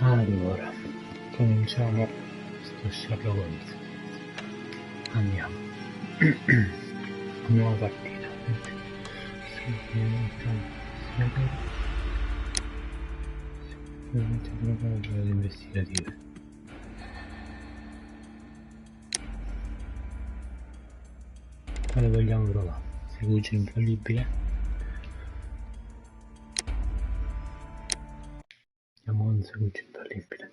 Allora, cominciamo sto Sherlock Holmes. Andiamo. Nuova partita. Investigative. Quale vogliamo provare? Seguce infallibile. Andiamo con seguce infallibile.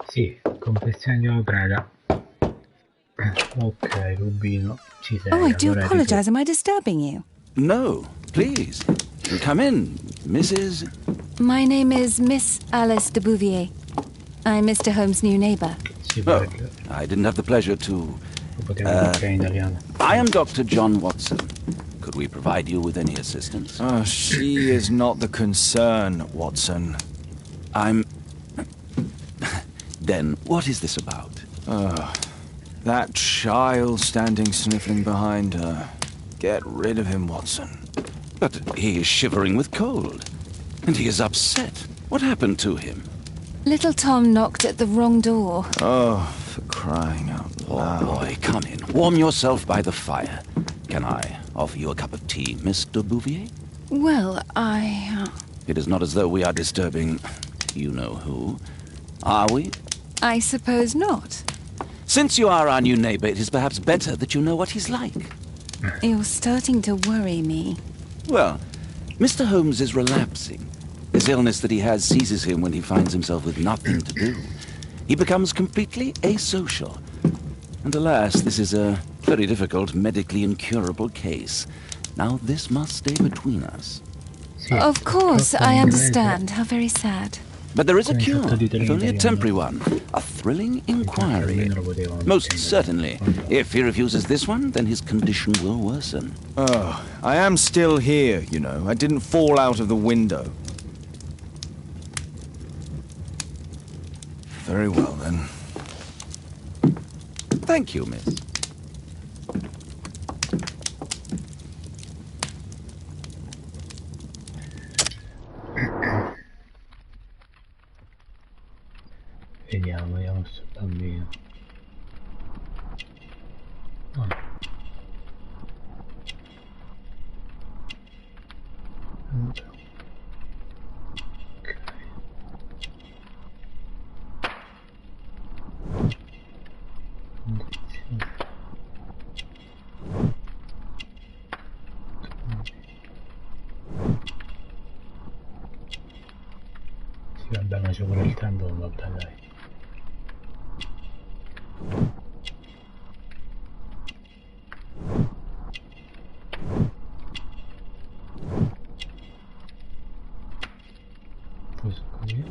Sì, confessione di una preda. Ok, Rubino, ci sei. Oh, I do allora apologize. Am I disturbing you? No, please. Come in, Mrs. My name is Miss Alice de Bouvier. I'm Mr. Holmes' new neighbor. Oh, I didn't have the pleasure to... I am Dr. John Watson. Could we provide you with any assistance? Oh, she is not the concern, Watson. I'm... Then, what is this about? That child standing sniffling behind her. Get rid of him, Watson. But he is shivering with cold. And he is upset. What happened to him? Little Tom knocked at the wrong door. Oh, for crying out loud. Oh, boy, come in. Warm yourself by the fire. Can I offer you a cup of tea, Miss de Bouvier? Well, It is not as though we are disturbing you-know-who. Are we? I suppose not. Since you are our new neighbor, it is perhaps better that you know what he's like. You're starting to worry me. Well, Mr. Holmes is relapsing. This illness that he has seizes him when he finds himself with nothing to do. He becomes completely asocial. And alas, this is a very difficult, medically incurable case. Now, this must stay between us. Of course, I understand. How very sad. But there is a cure, if only a temporary one. A thrilling inquiry. Most certainly. If he refuses this one, then his condition will worsen. Oh, I am still here, you know. I didn't fall out of the window. Very well, then. Thank you, miss. Vediamo sto bambino. ma c'è pure il tempo, vabbè dai. Posso così.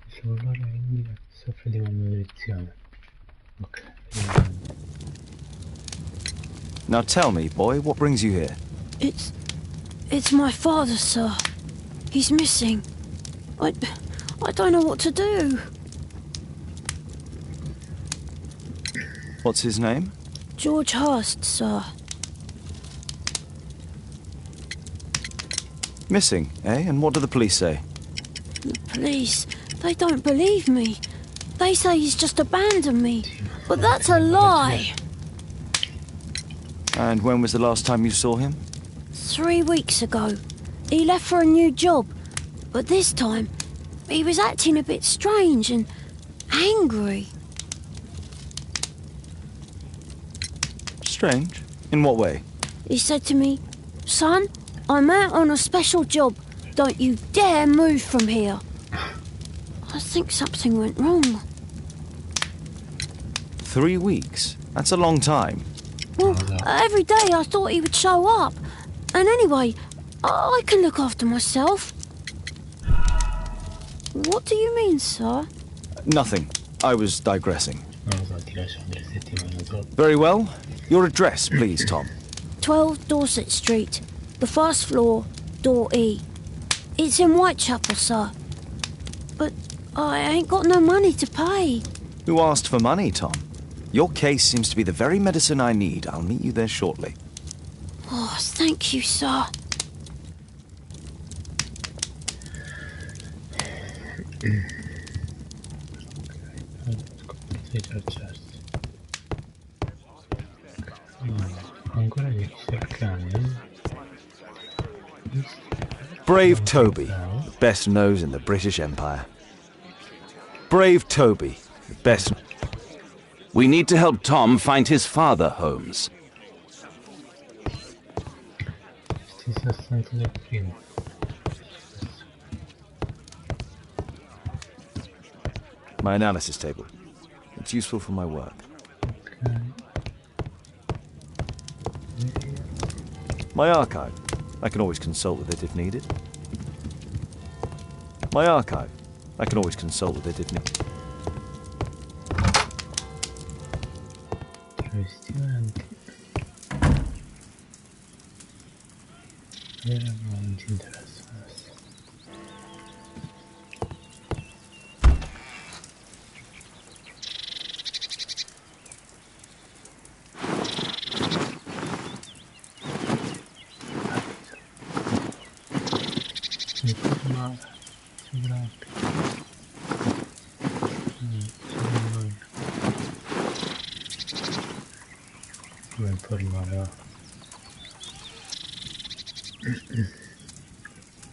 Il cellulare indica che soffre di malnutrizione. Ok. Now tell me, boy, what brings you here? It's my father, sir. He's missing. I don't know what to do. What's his name? George Hurst, sir. Missing, eh? And what do the police say? The police, they don't believe me. They say he's just abandoned me. But that's a lie. And when was the last time you saw him? 3 weeks ago. He left for a new job. But this time, he was acting a bit strange and angry. Strange? In what way? He said to me, "Son, I'm out on a special job. Don't you dare move from here." I think something went wrong. 3 weeks? That's a long time. Well, every day I thought he would show up. And anyway, I can look after myself. What do you mean, sir? Nothing. I was digressing. Non lo so, ti lascio 3 settimane sotto. Very well. Your address, please, Tom. 12 Dorset Street, the first floor, door E. It's in Whitechapel, sir. But I ain't got no money to pay. Who asked for money, Tom? Your case seems to be the very medicine I need. I'll meet you there shortly. Oh, thank you, sir. Ancora devi cercare. Brave Toby, best nose in the British Empire. Brave Toby, best... We need to help Tom find his father, Holmes. Stesso assente del primo. My analysis table. It's useful for my work. Ok. My archive. I can always consult with it if needed. My archive. I can always consult with it if needed. Travestimenti. Non ti interessa adesso. Mi ferma sembra come informare un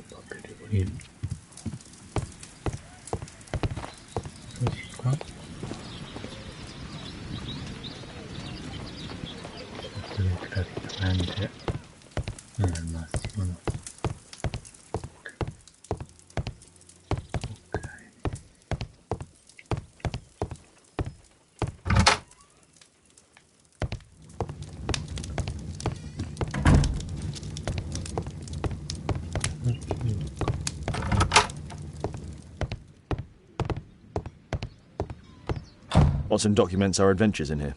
po' più di quelli così qua certo che praticamente non è il massimo, no? Ok. Watson documents our adventures in here.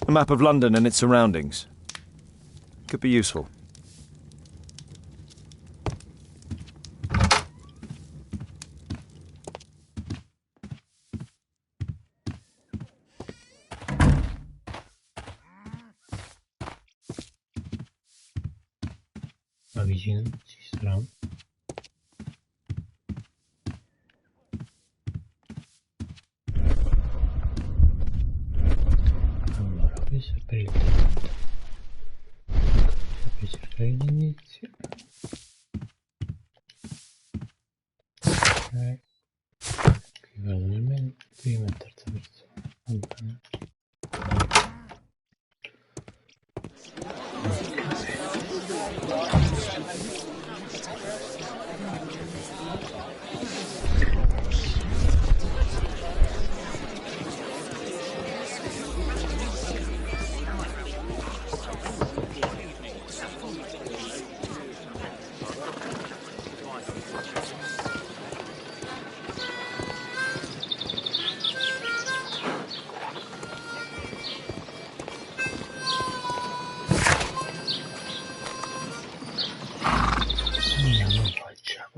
A map of London and its surroundings. Could be useful. vicino ci sarà. Allora, questo è per il tempo. Per cercare l'inizio. Ok. Qui vado nel menu, prima e terza persona. Va bene. Andiamo a faccia.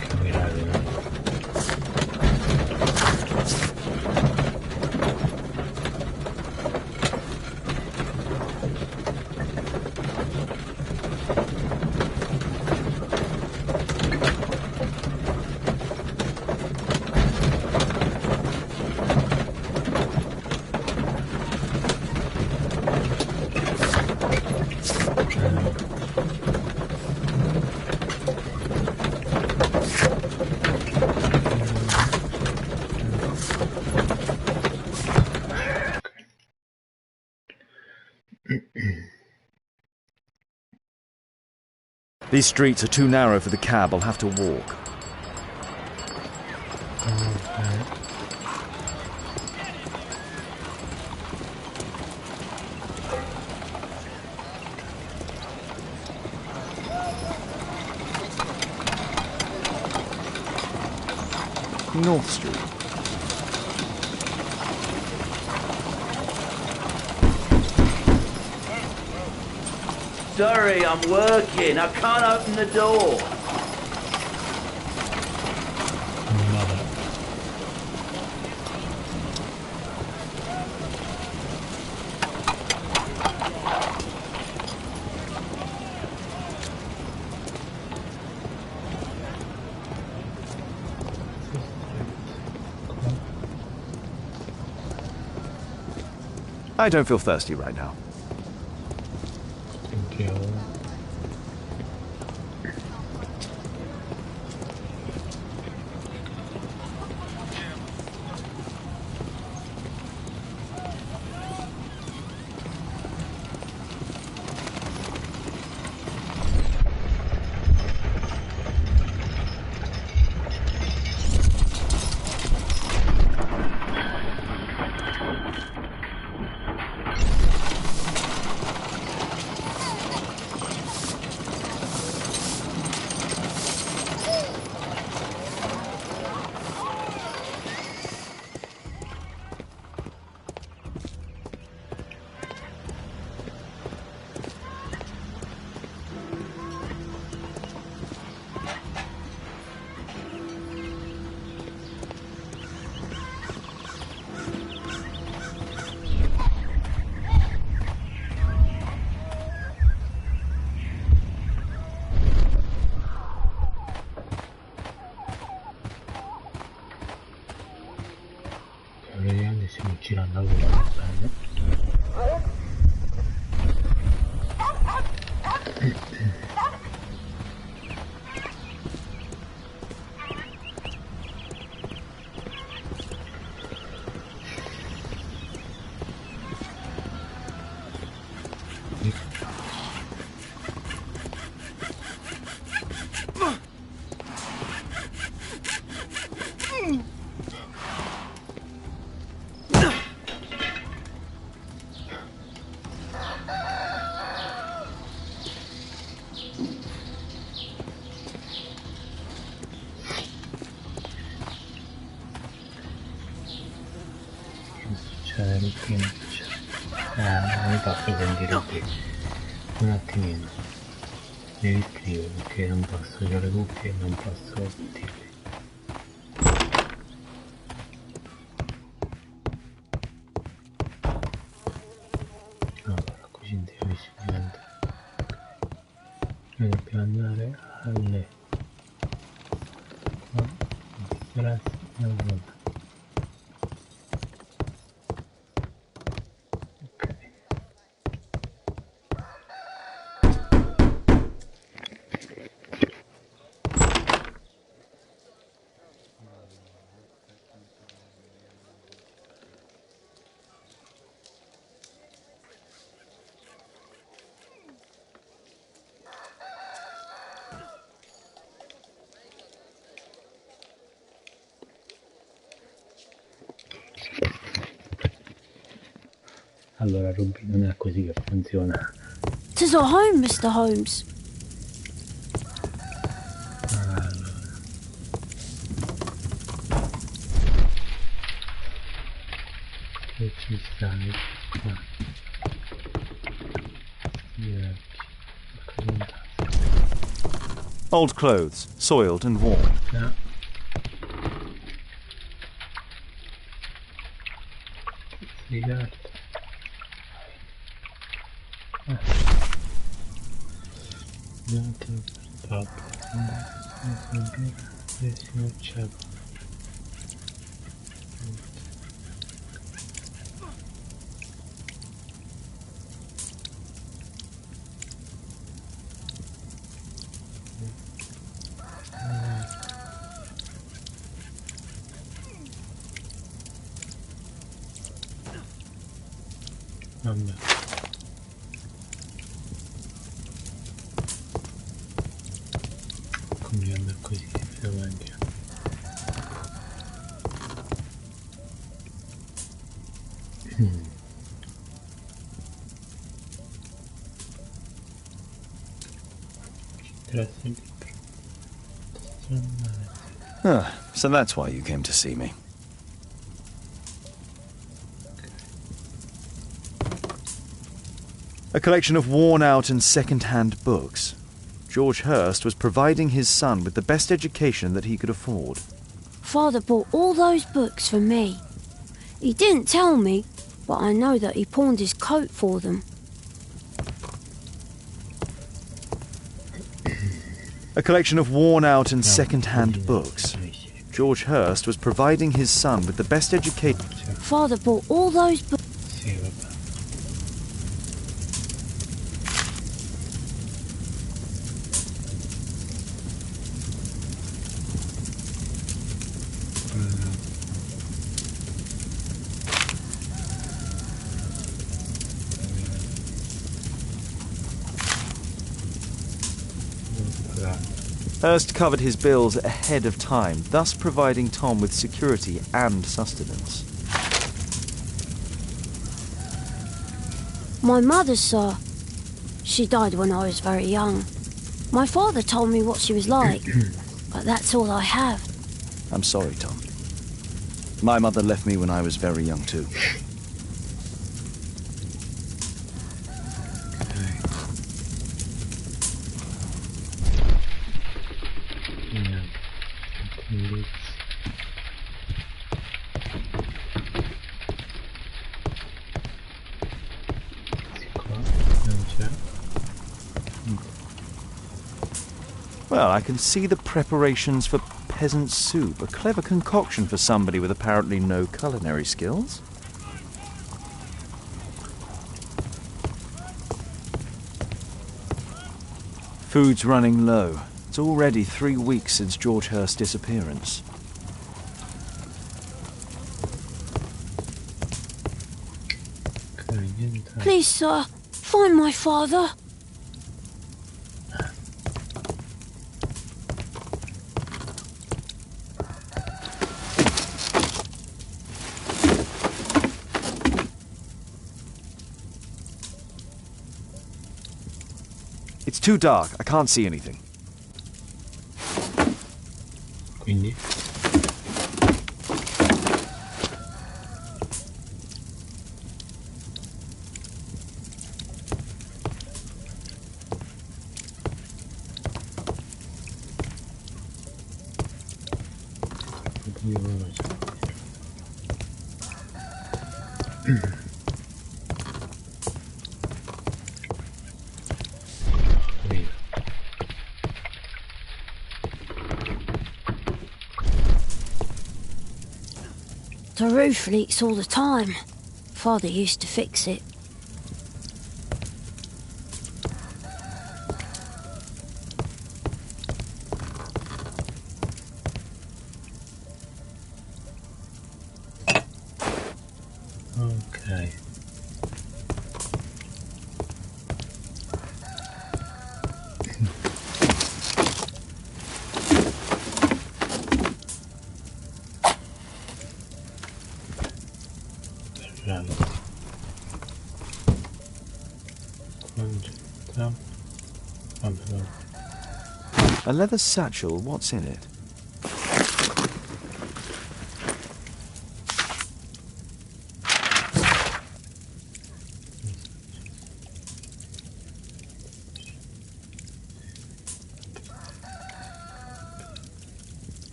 Capirai, no? These streets are too narrow for the cab. I'll have to walk. North Street. Sorry, I'm working. I can't open the door. I don't feel thirsty right now. Thank you. Vediamo se mi girano a bene. attimino non posso sentire qui un attimino mi riscrivo perché non posso, ho le cuffie e non posso dirvi. Allora qui ci andiamo vicino, noi dobbiamo andare alle stress allora. Allora Ruby, non è così che funziona. Tis at home, Mr. Holmes. Allora. Che ci stai qua? Old clothes, soiled and worn. No. Sbrigati. Vabbè. Come anda così davanti. Ah, so that's why you came to see me. A collection of worn-out and second-hand books. George Hurst was providing his son with the best education that he could afford. Father bought all those books for me. He didn't tell me, but I know that he pawned his coat for them. A collection of worn-out and second-hand books. George Hurst was providing his son with the best education. Father bought all those books. Sì, vabbè. Hurst covered his bills ahead of time, thus providing Tom with security and sustenance. My mother, sir. She died when I was very young. My father told me what she was like, but that's all I have. I'm sorry, Tom. My mother left me when I was very young, too. Well, I can see the preparations for peasant soup, a clever concoction for somebody with apparently no culinary skills. Food's running low. It's already 3 weeks since George Hurst's disappearance. Please, sir, find my father. It's too dark. I can't see anything. The roof leaks all the time. Father used to fix it. Okay. A leather satchel, what's in it?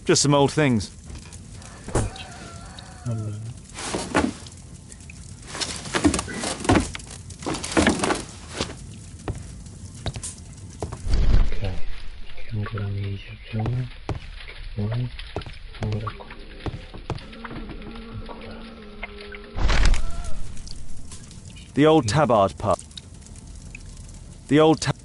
Just some old things. Ok, che ancora mi dice più poi ancora qua ancora. The old tabard pub. The old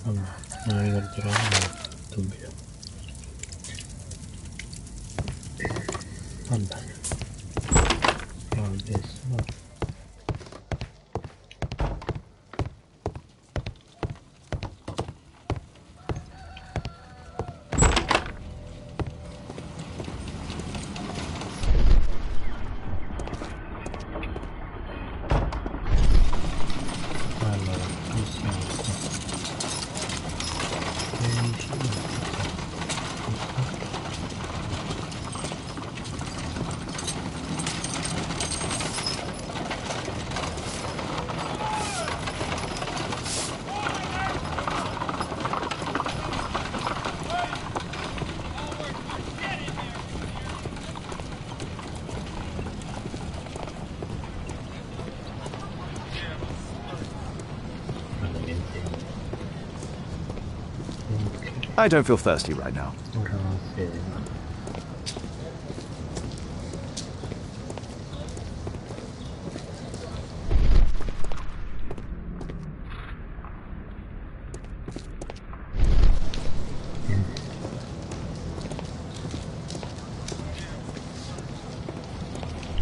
vabbè, non ricorderò subito. Va bene, adesso allora possiamo qua. I don't feel thirsty right now. Ora non si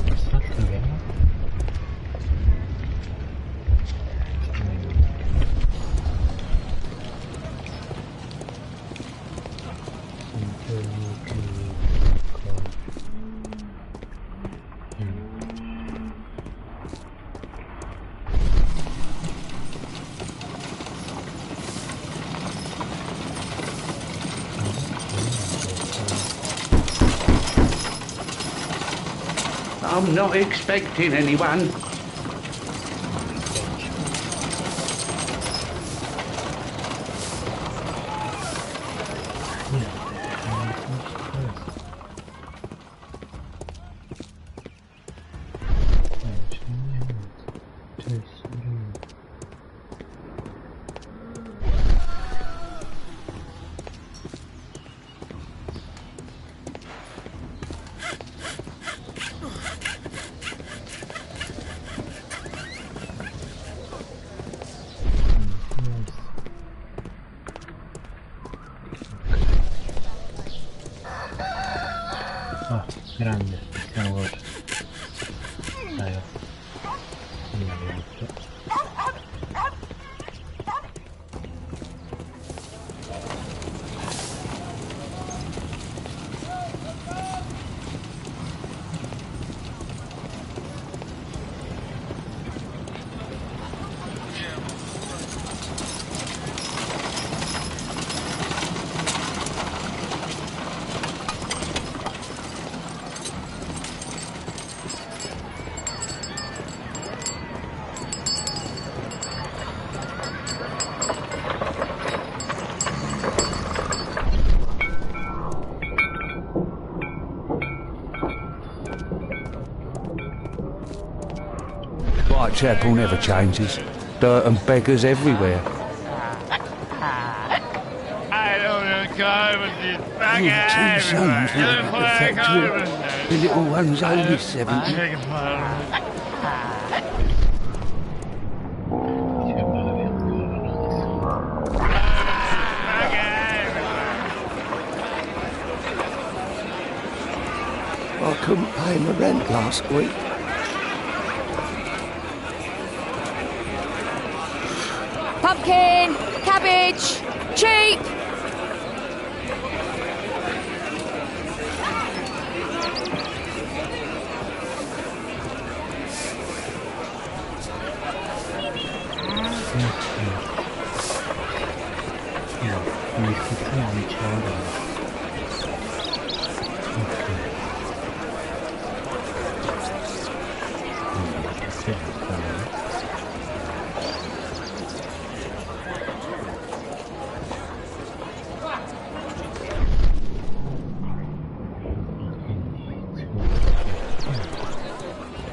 quest'altro che è? I'm not expecting anyone. Ah, grande, siamo ora. Dai, Whitechapel never changes. Dirt and beggars everywhere. I don't know, with these Two sons living at the factory. The little one's only 70. I couldn't pay my rent last week. Pumpkin! Cabbage! Cheap!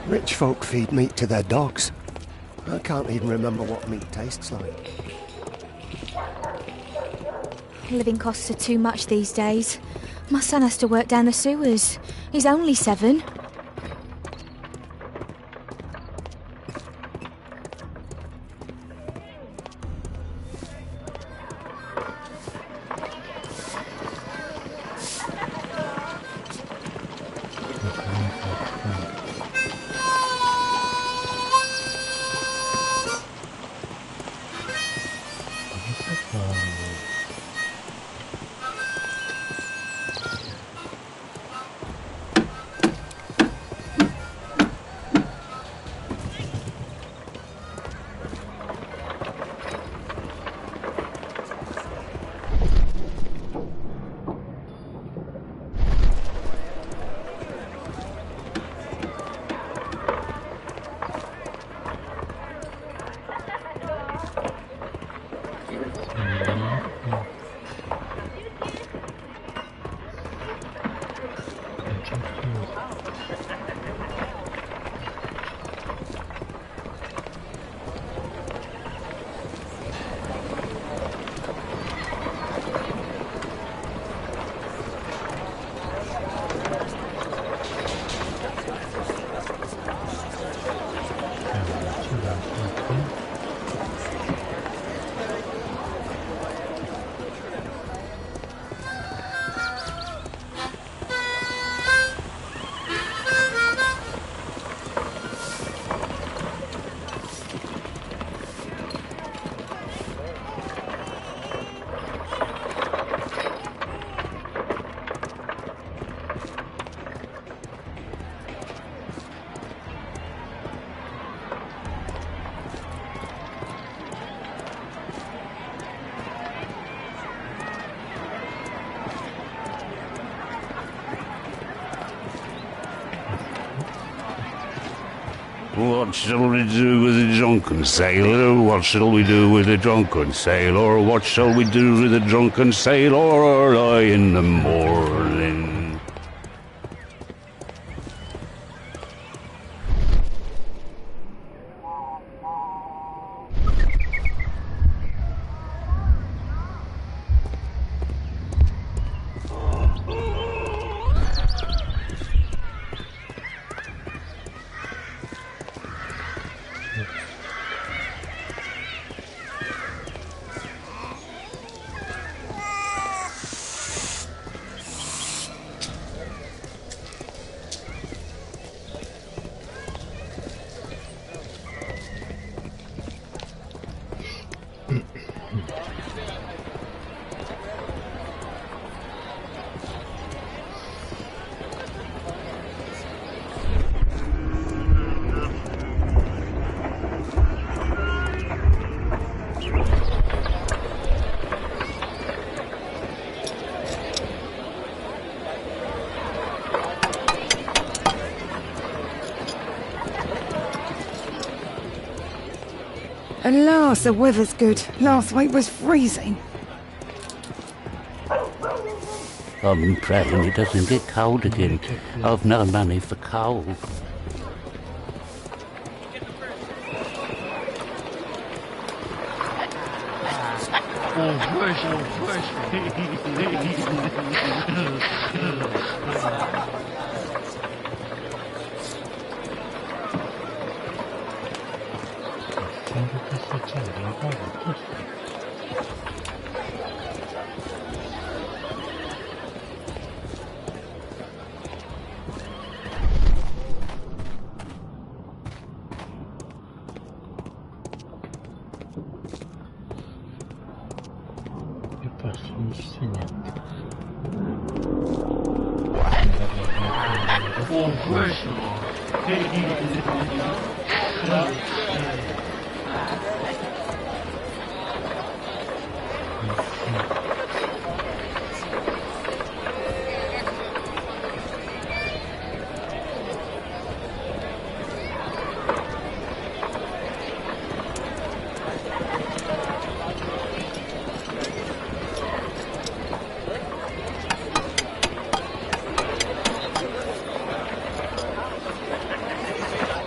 Rich folk feed meat to their dogs. I can't even remember what meat tastes like. Living costs are too much these days. My son has to work down the sewers. He's only 7. What shall we do with a drunken sailor? What shall we do with a drunken sailor? What shall we do with a drunken sailor early in the morning? At last the weather's good. Last week was freezing. I'm praying it doesn't get cold again. I've no money for coal.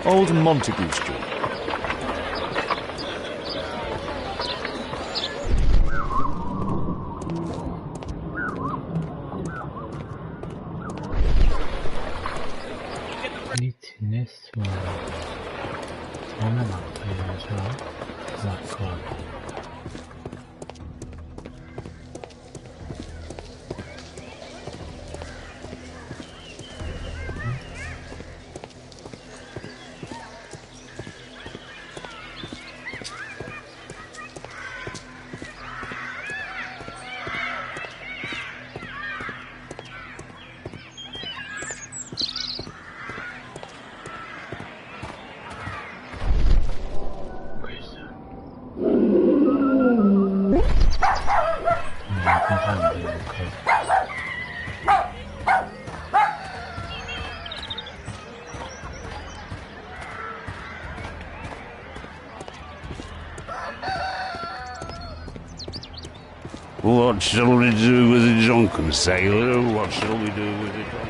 Old Montague Street. Nessuno non è matto, d'accordo. What shall we do with the drunken sailor? What shall we do with the drunken...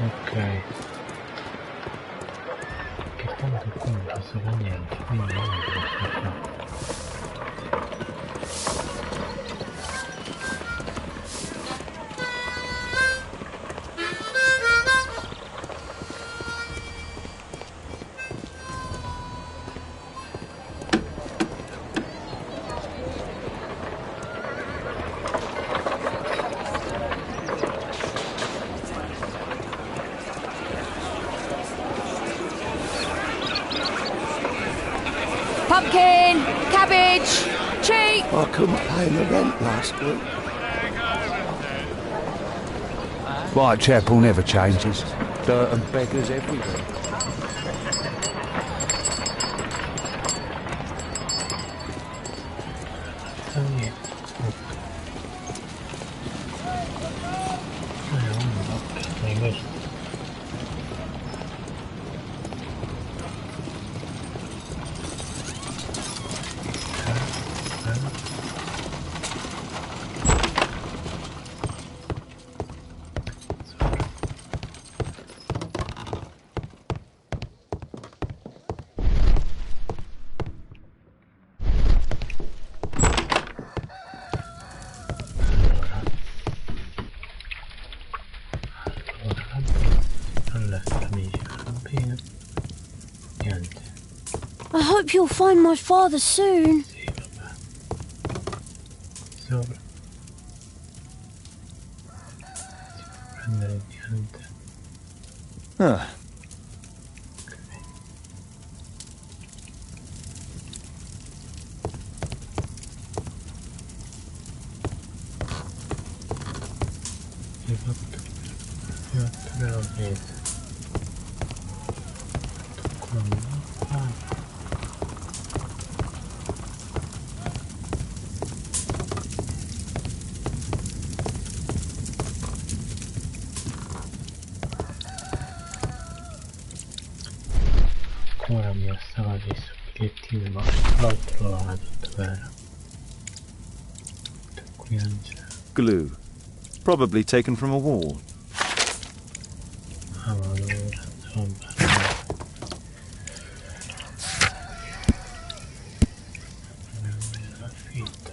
Ok, che tanto qua non posso fare niente, quindi non lo posso fare. Pumpkin! Cabbage! Cheap! I couldn't pay my rent last week. Whitechapel never changes. Dirt and beggars everywhere. Niente. I hope you'll find my father soon. Sì, vabbè. Sopra. Si può prendere niente. Ah. Hai fatto che ho preso. Ora mi stava dei soggetti, ma l'ho trovato, dov'era? Qui non c'è. Glue. Probably taken from a wall. Ah, ma allora, vabbè. Affitto.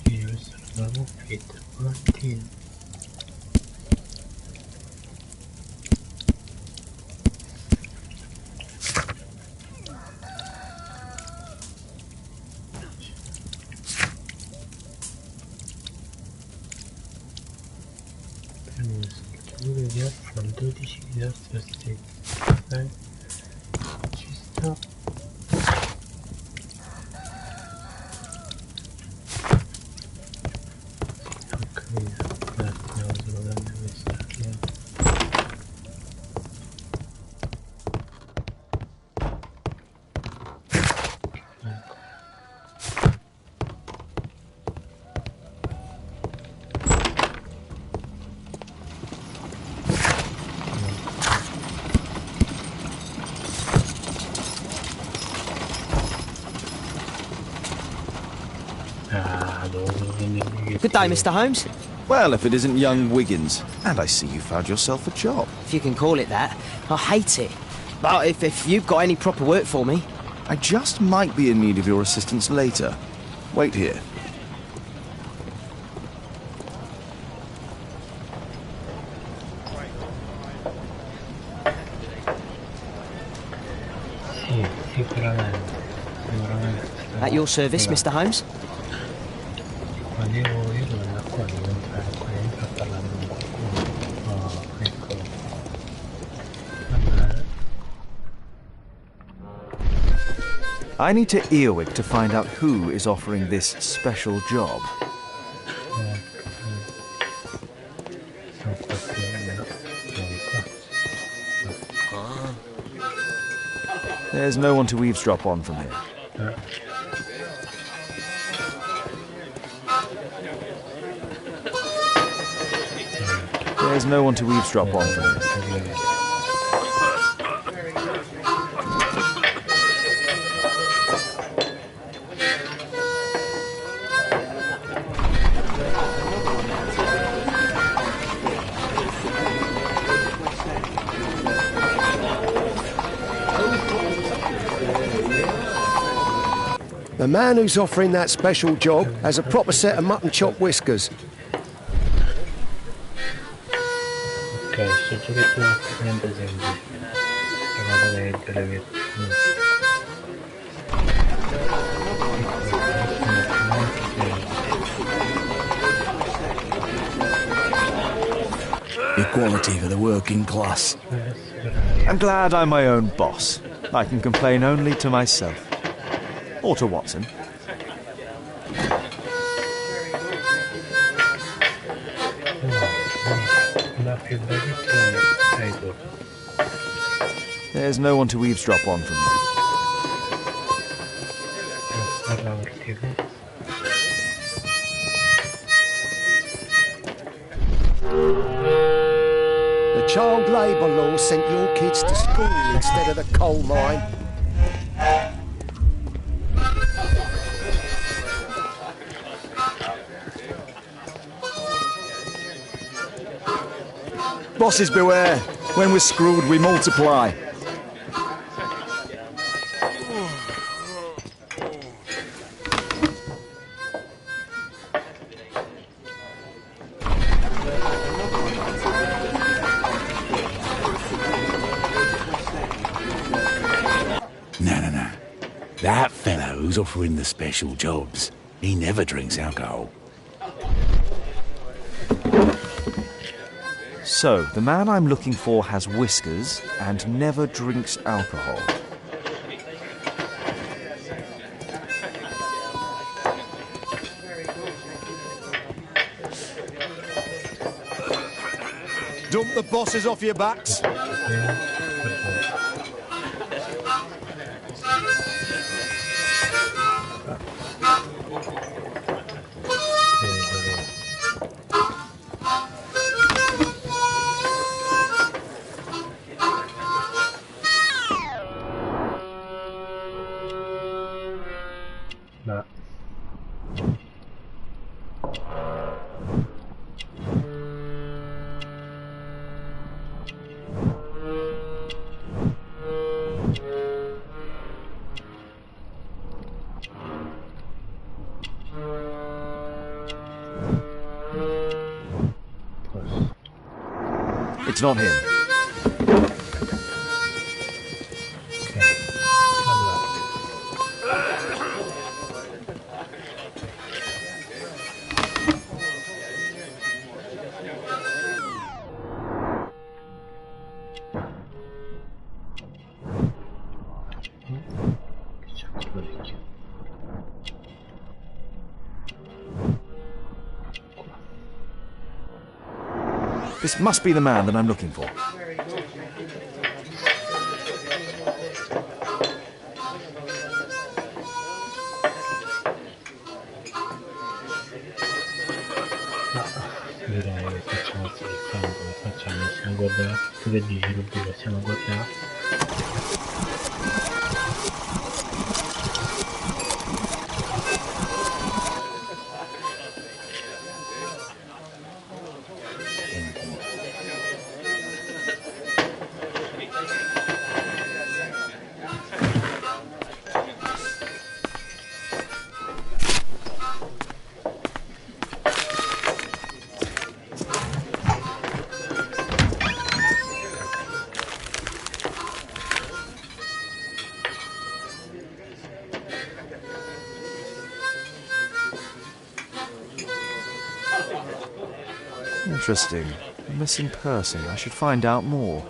Io questo lo trovo affitto, volantino. From 12 diverse state. Okay. Ci sta. Non capito. Un attimo, solo prendere questa chiave. Ecco. Good day, Mr. Holmes. Well, if it isn't young Wiggins. And I see you found yourself a job. If you can call it that. I hate it. But if you've got any proper work for me... I just might be in need of your assistance later. Wait here. Sì, sicuramente. At your service, Mr. Holmes? Qua io devo andare qua, devo entrare qua dentro a parlare con qualcuno. Oh, ecco. Vabbè. I need to Earwig to find out who is offering this special job. There's no one to eavesdrop on from here. There's no one to eavesdrop on from here. The man who's offering that special job has a proper set of mutton chop whiskers. Ok, sto giochetto è sempre semplice. Provate le delle Equality for the working class. I'm glad I'm my own boss. I can complain only to myself. Or to Watson. There's no one to eavesdrop on from me. The child labour law sent your kids to school instead of the coal mine. Bosses beware. When we're screwed, we multiply. That fellow who's offering the special jobs, he never drinks alcohol. So, the man I'm looking for has whiskers and never drinks alcohol. Dump the bosses off your backs. It's not him. This must be the man that I'm looking for. Interesting. A missing person. I should find out more.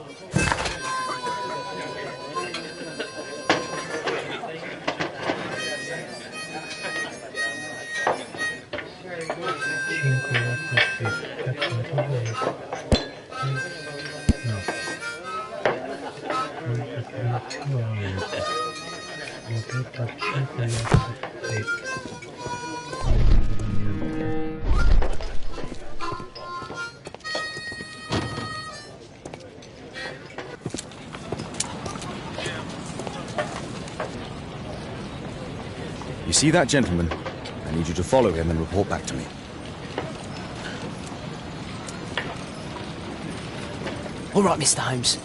You see that gentleman? I need you to follow him and report back to me. All right, Mr. Holmes.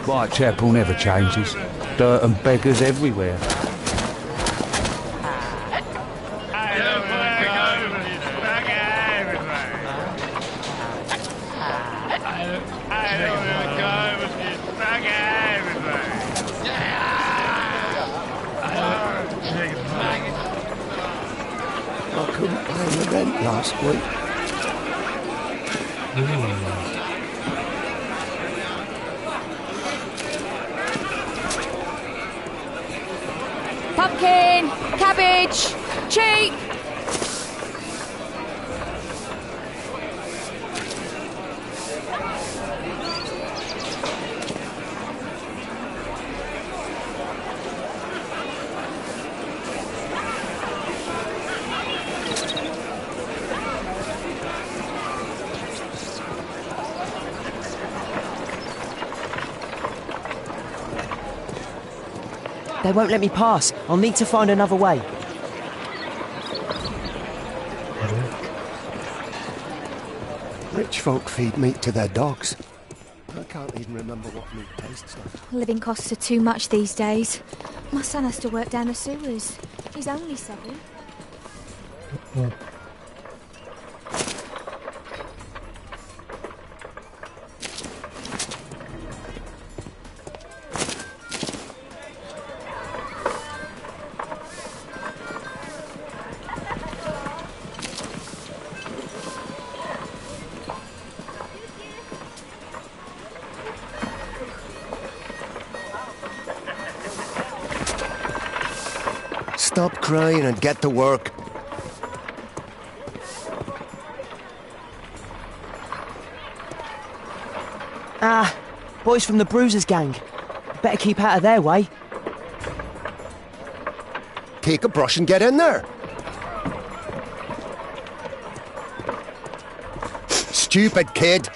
Whitechapel never changes. Dirt and beggars everywhere. I couldn't pay the rent last week. Pumpkin, cabbage, cheap. They won't let me pass. I'll need to find another way. Rich folk feed meat to their dogs. I can't even remember what meat tastes like. Living costs are too much these days. My son has to work down the sewers. He's only 7. Stop crying and get to work. Ah, boys from the Bruisers gang. Better keep out of their way. Take a brush and get in there. Stupid kid.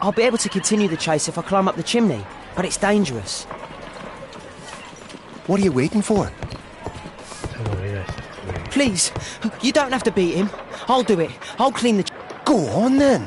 I'll be able to continue the chase if I climb up the chimney, but it's dangerous. What are you waiting for? Please, you don't have to beat him. I'll do it. I'll clean the... Go on then.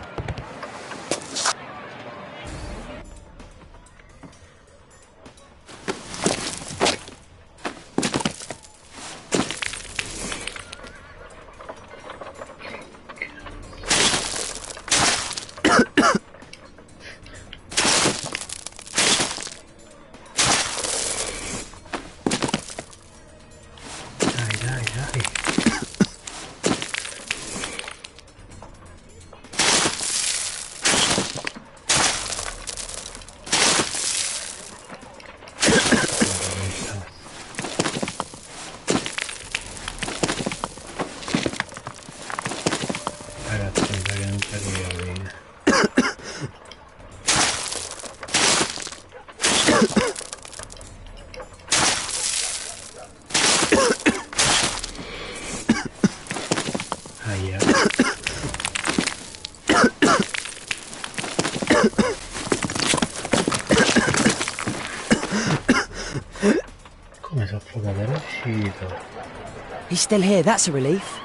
He's still here, that's a relief.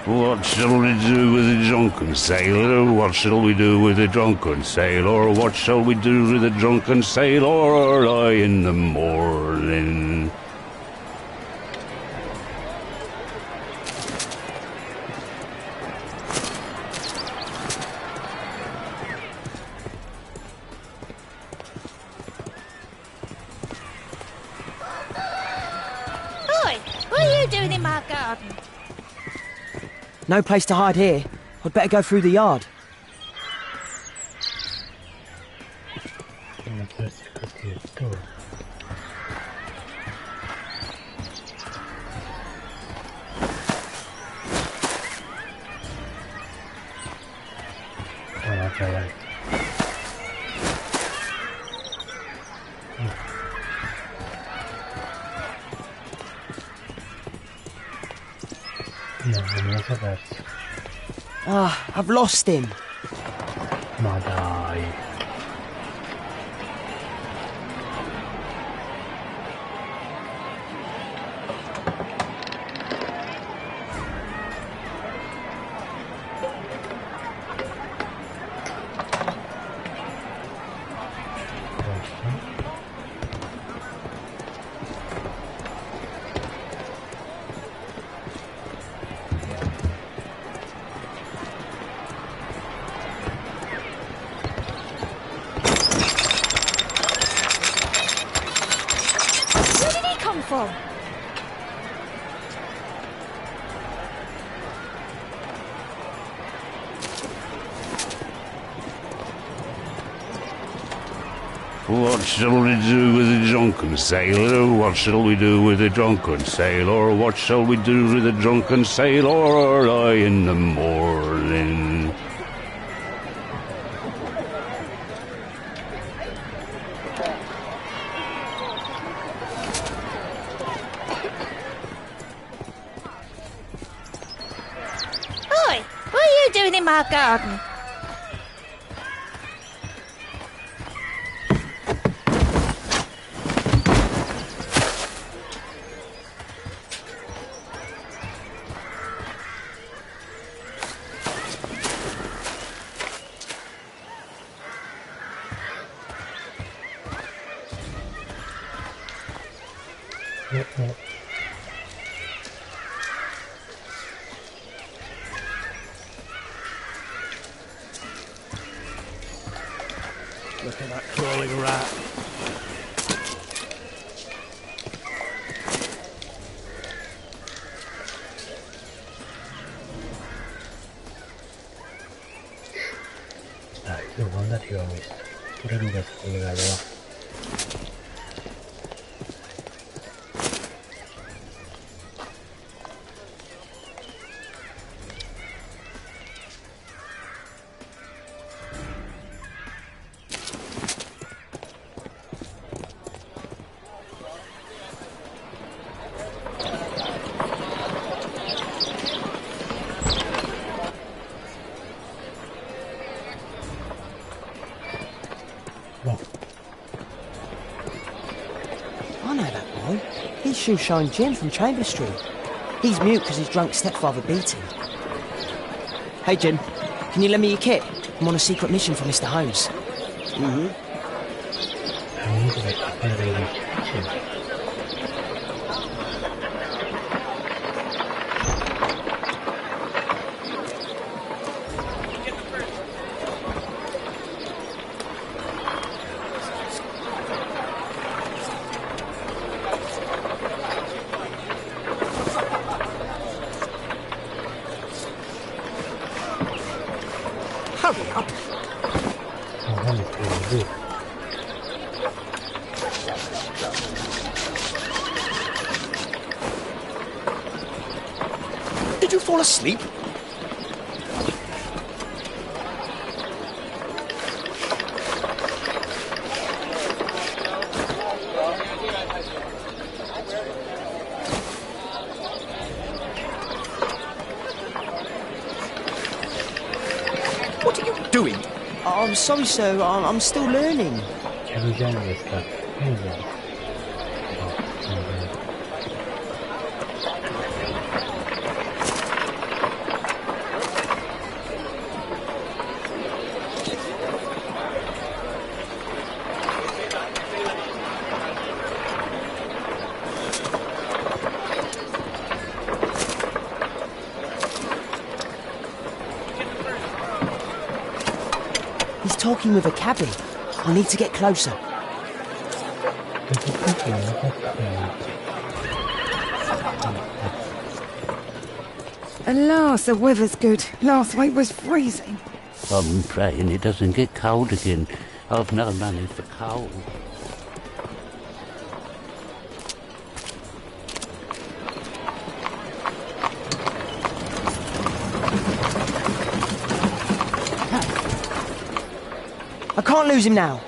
What shall we do with the drunken sailor? What shall we do with the drunken sailor? What shall we do with the drunken sailor early in the morning? Oi, what are you doing in my garden? No place to hide here. I'd better go through the yard. Mettersi addirittura. No, già vai. No, non me lo so perso. Ah, I've lost him. Ma dai. From? What shall we do with the drunken sailor? What shall we do with the drunken sailor? What shall we do with the drunken sailor early in the morning? Oi, what are you doing in my garden? Look at that crawling rat. Dai, secondo arriva questo. Pure Luca si è collegato là. I know that boy. He's Shoeshine Jim from Chamber Street. He's mute because his drunk stepfather beat him. Hey, Jim, can you lend me your kit? I'm on a secret mission for Mr. Holmes. Hurry up. Did you fall asleep? What are you doing? I'm sorry, sir. I'm still learning. He's talking with a cabby. I need to get closer. Alas, the weather's good. Last week was freezing. I'm praying it doesn't get cold again. I've no money for coal. I can't lose him now.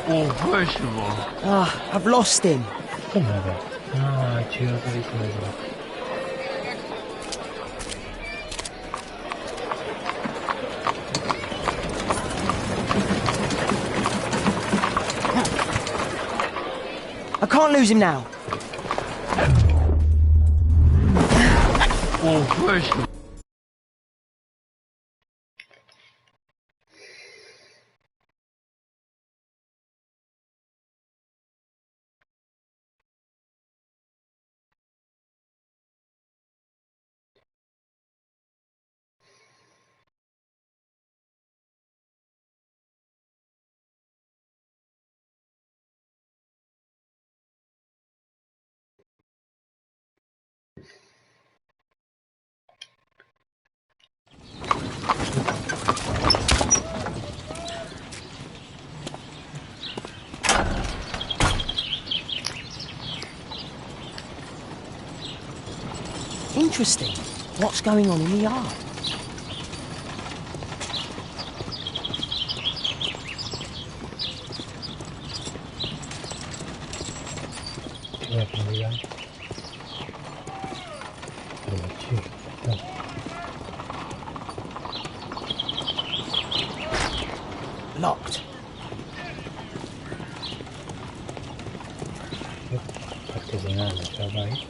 Oh, first of all. Ah, I've lost him. Com'era? Ah, ci ho ricordato. I can't lose him now. Oh, first of all. Interesting. What's going on in the yard? Locked. Artigianale, cioè vai.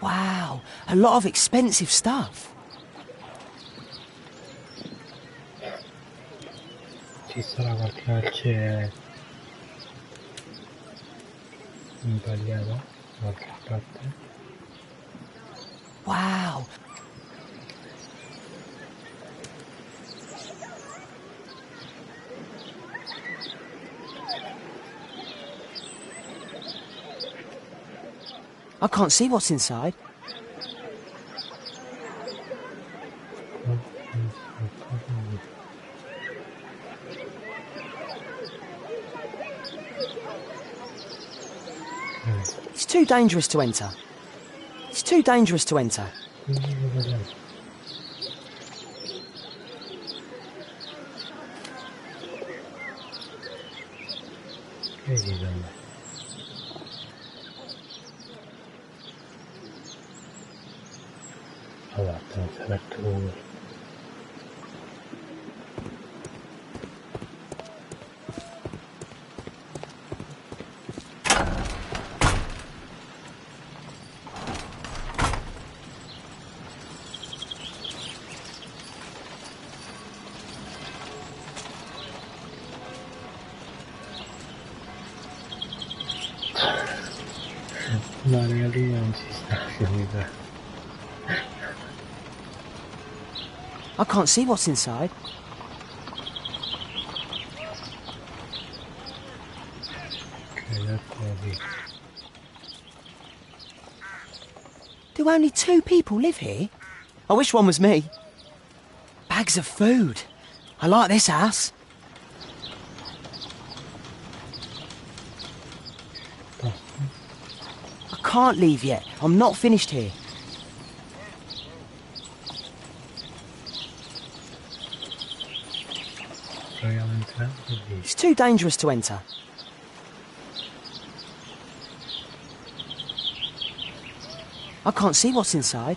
Wow, a lot of expensive stuff. Ci sarà qualche merce sbagliata da qualche parte? Wow. I can't see what's inside. It's too dangerous to enter. It's too dangerous to enter. Allora, sono aperto no, lì non ci sta, mi sa. I can't see what's inside. Okay, that's heavy. Do only 2 people live here? I wish one was me. Bags of food. I like this house. I can't leave yet. I'm not finished here. It's too dangerous to enter. I can't see what's inside.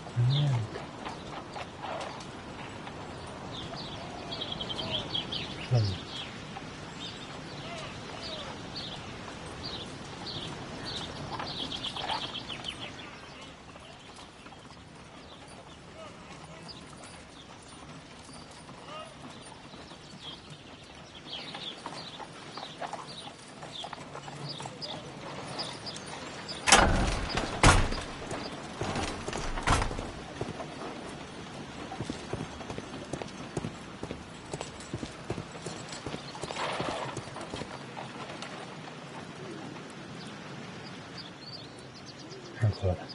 ancora.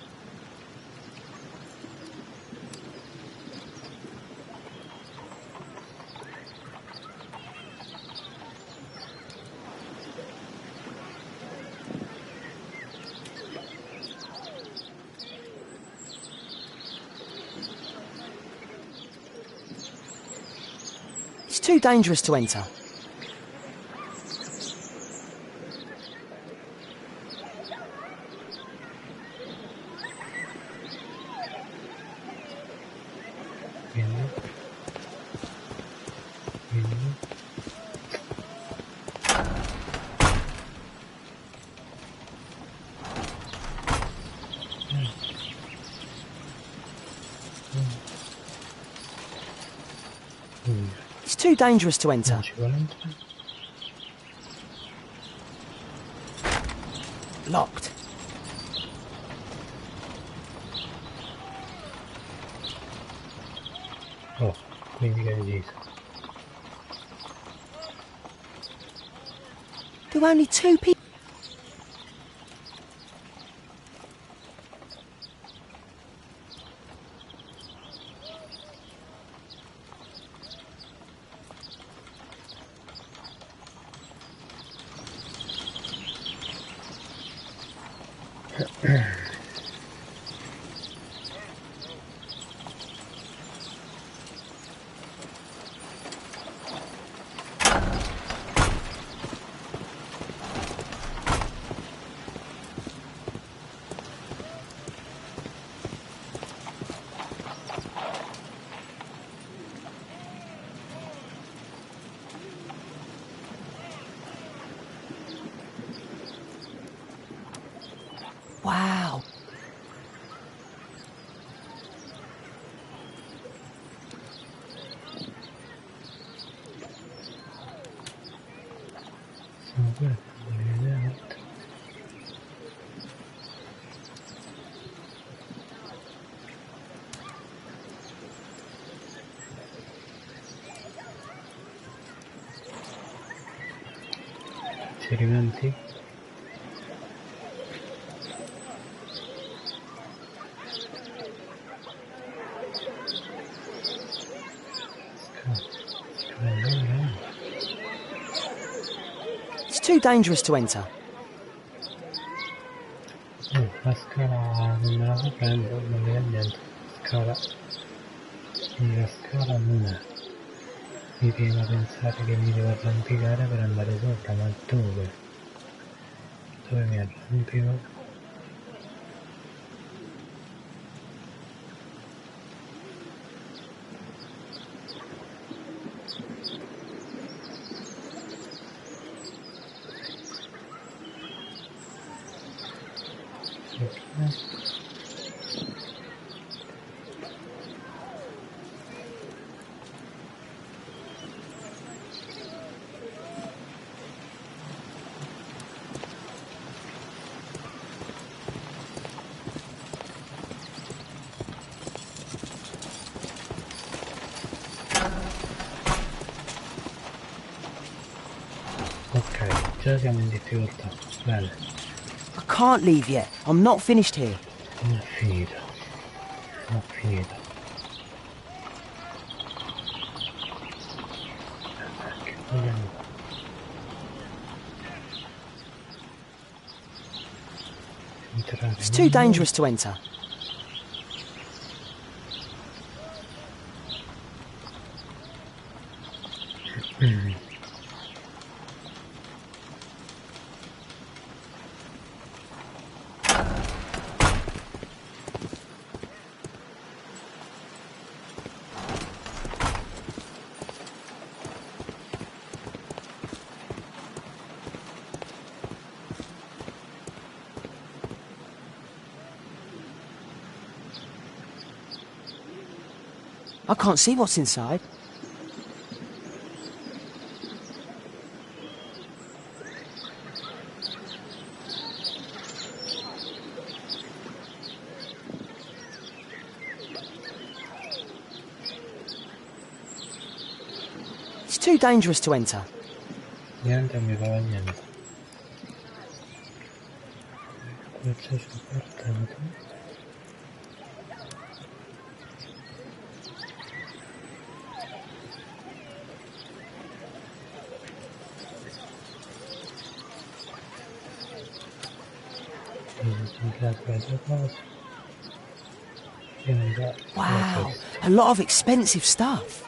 It's too dangerous to enter. It's too dangerous to enter. Locked. Oh, quindi che hai deciso? Do only 2 people... Wow. Esperimenti? It's too dangerous to enter. La scala non me la prendo, non mi dà niente. Scala. La scala non è. Mi viene a pensare che mi devo arrampicare per andare sopra, ma dove? Dove mi arrampico? Ok, già siamo in difficoltà. Bene. I can't leave yet. I'm not finished here. Non è finito. Non è finito. Che vogliamo? Entrare. It's too dangerous to enter. I can't see what's inside. It's too dangerous to enter. Niente mi fa niente. acceso portato. Wow, a lot of expensive stuff.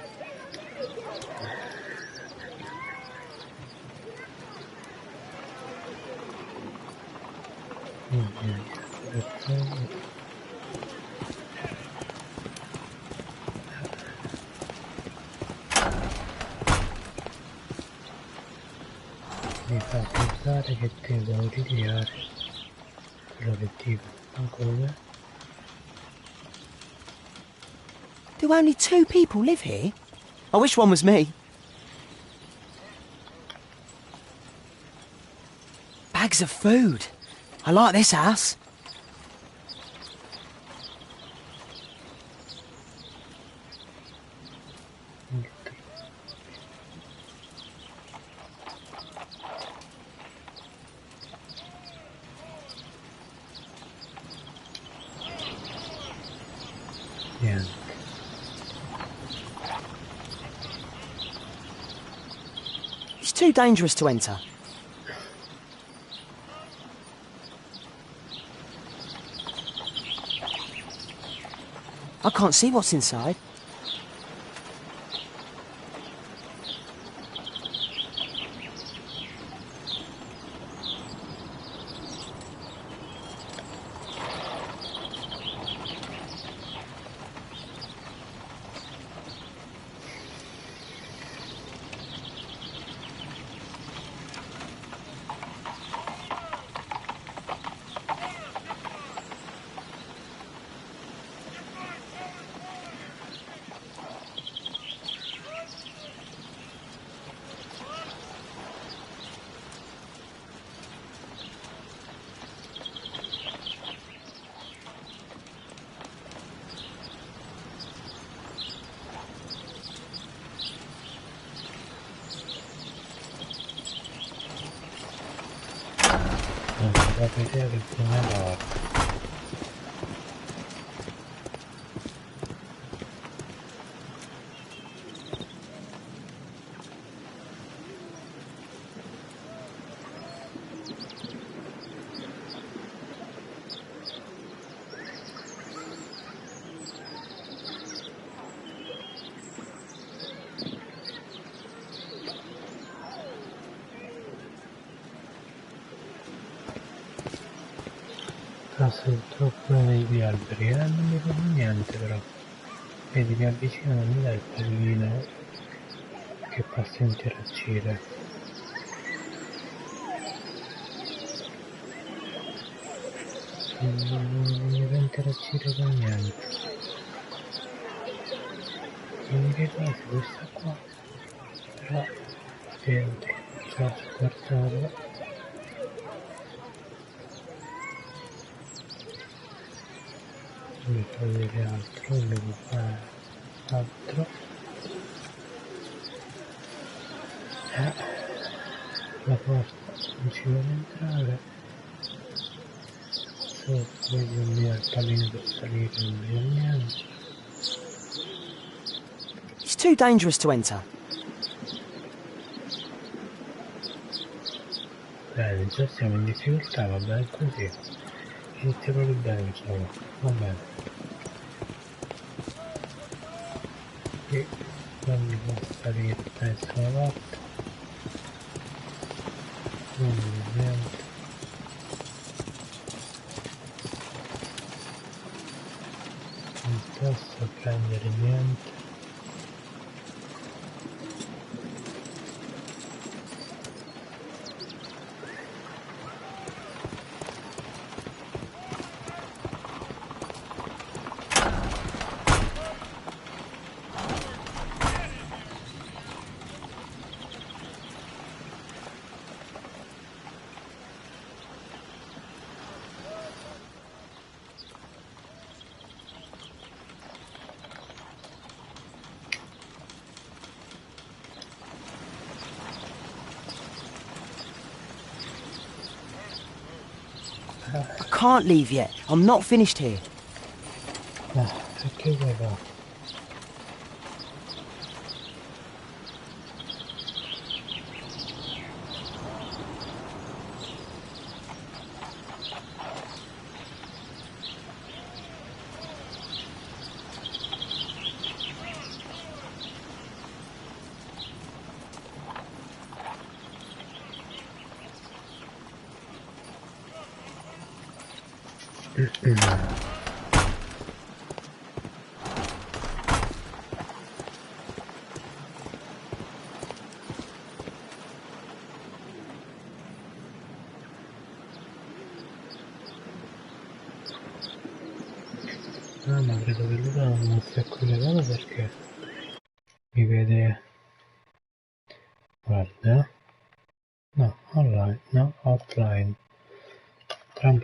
Mi fa pensare che devo ritrovare l'obiettivo. Ancora? Do only 2 people live here? I wish one was me. Bags of food. I like this house. Yeah. It's too dangerous to enter. I can't see what's inside. Non ho proprio idea di come va. Passo troppo negli alberi, non mi vedo niente però. Vedi, mi avvicino, non mi dà il pallino che posso interagire. Non mi va a interagire con niente. L'unica cosa è questa qua. Però vedo che già supportato. Devo vedere altro, devo fare altro. La porta non ci vuole entrare. Sotto voglio il pallino per salire, non vedo niente. It's too dangerous to enter. Bene, già siamo in difficoltà, va bene così. Inizia proprio bene, insomma, va bene. Qui non mi può salire da nessuna parte. Non vedo niente. Non posso prendere niente. I can't leave yet. I'm not finished here. Perché vuoi fare? Ah, ma credo che lui non sia collegato perché mi vede... Guarda. No, online, no, offline. Tra un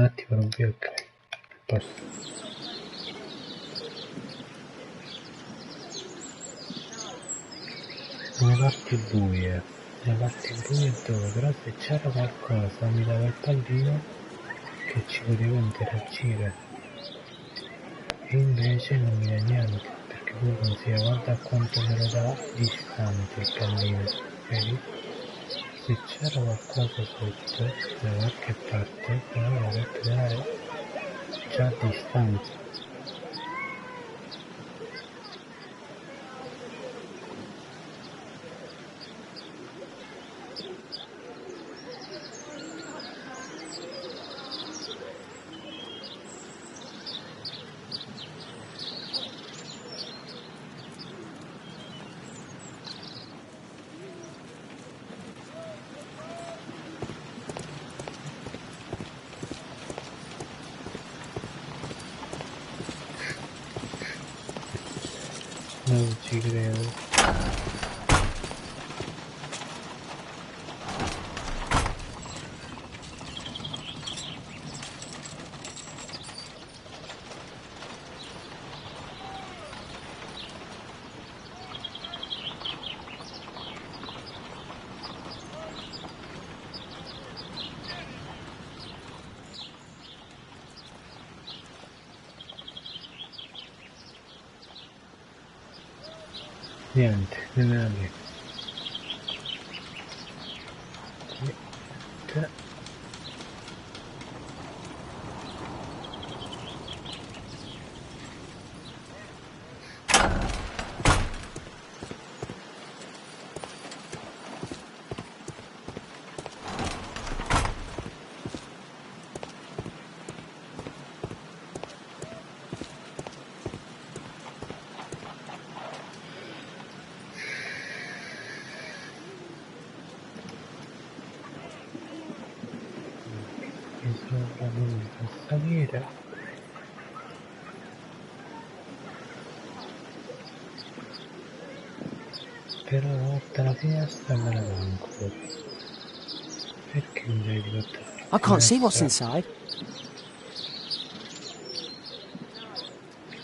attimo non più, ok. Posto. Nelle parti buie dove? Però se c'era qualcosa mi dava il pallino che ci poteva interagire. E invece non mi dà niente, perché lui consiglia, guarda quanto me lo dà distante il pallino, vedi? Se c'era qualcosa sotto, da qualche parte, però lo potete dare già a distanza. Non ci credo. Niente, nemmeno lì. Sopra non mi fa salire. Però una volta la finestra me la manco. Perché mi devi portare? I can't see what's inside.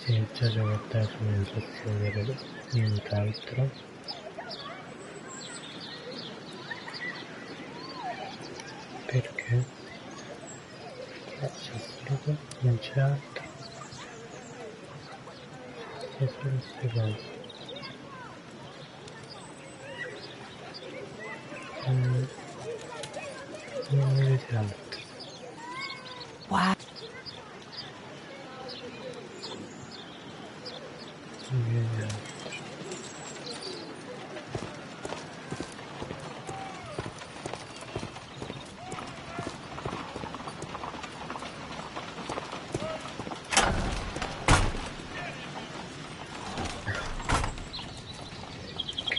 Sì, già ci ho portato un'infezione per nient'altro. Perché? C'è solo quello, non c'è altro. C'è solo queste cose. Non vedete altro. Wow. Non vedete altro.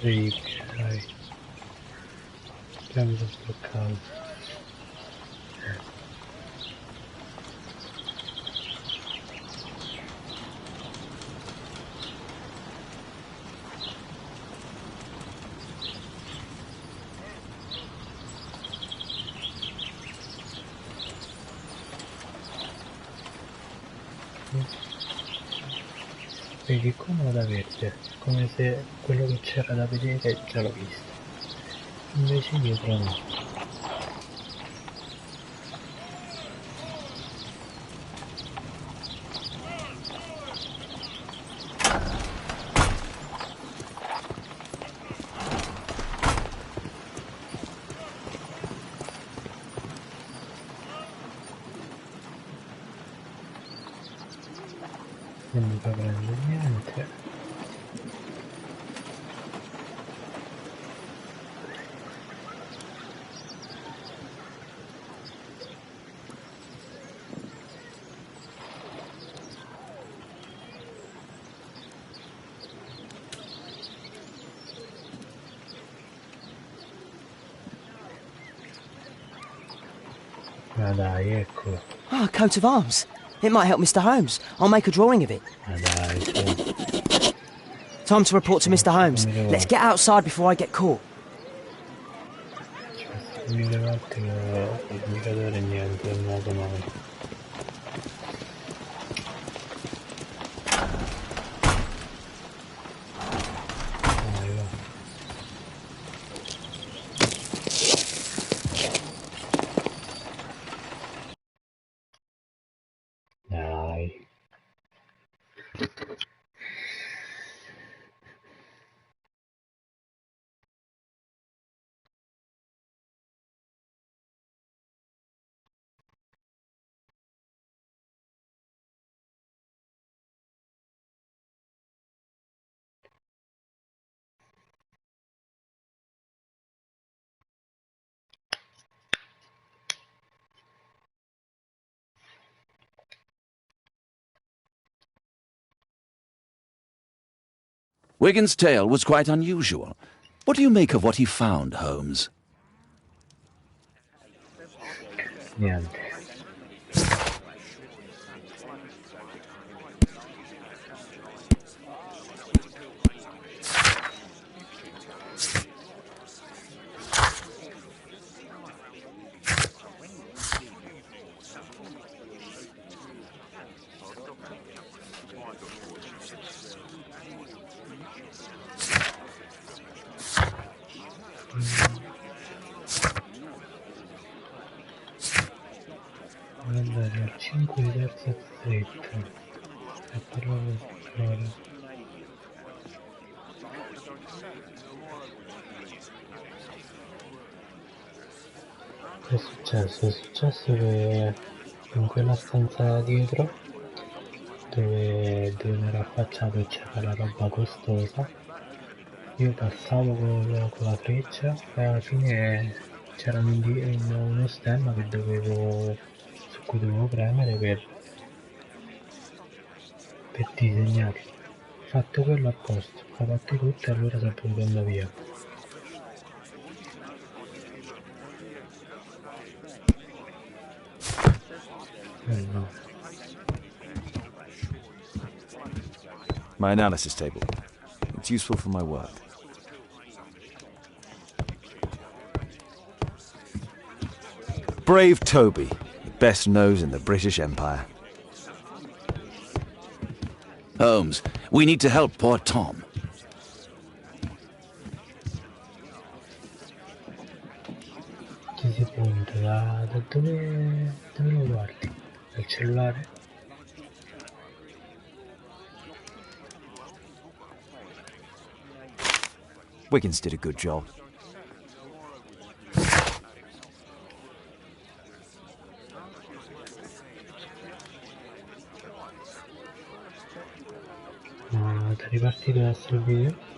Incredibile, dai. Abbiamo sbloccato. Vedi, come da verde, come se quello che c'era da vedere già l'ho visto, invece dietro no. Non mi fa prendere niente. Ma dai, eccolo. Ah, a coat of arms. It might help Mr. Holmes. I'll make a drawing of it. Ma dai, su. Time to report to Mr. Holmes. Let's get outside before I get caught. Mille volte che ho l'indicatore e niente, è andato male. Dai. Wigan's tale was quite unusual. What do you make of what he found, Holmes? Niente. Andare al 5 di terza stretta e però che è successo? È successo che in quella stanza dietro dove mi era affacciato e c'era la roba costosa, io passavo con la freccia e alla fine c'era uno stemma che su cui dovevo premere per disegnarlo. Fatto quello a posto, ho fatto tutto e allora si è potuto andare via. No. My analysis table. It's useful for my work. Brave Toby, the best nose in the British Empire. Holmes, we need to help poor Tom. Ci si punta da dove lo guardi? Dal cellulare? Wiggins did a good job. Ma da ripartito adesso il video?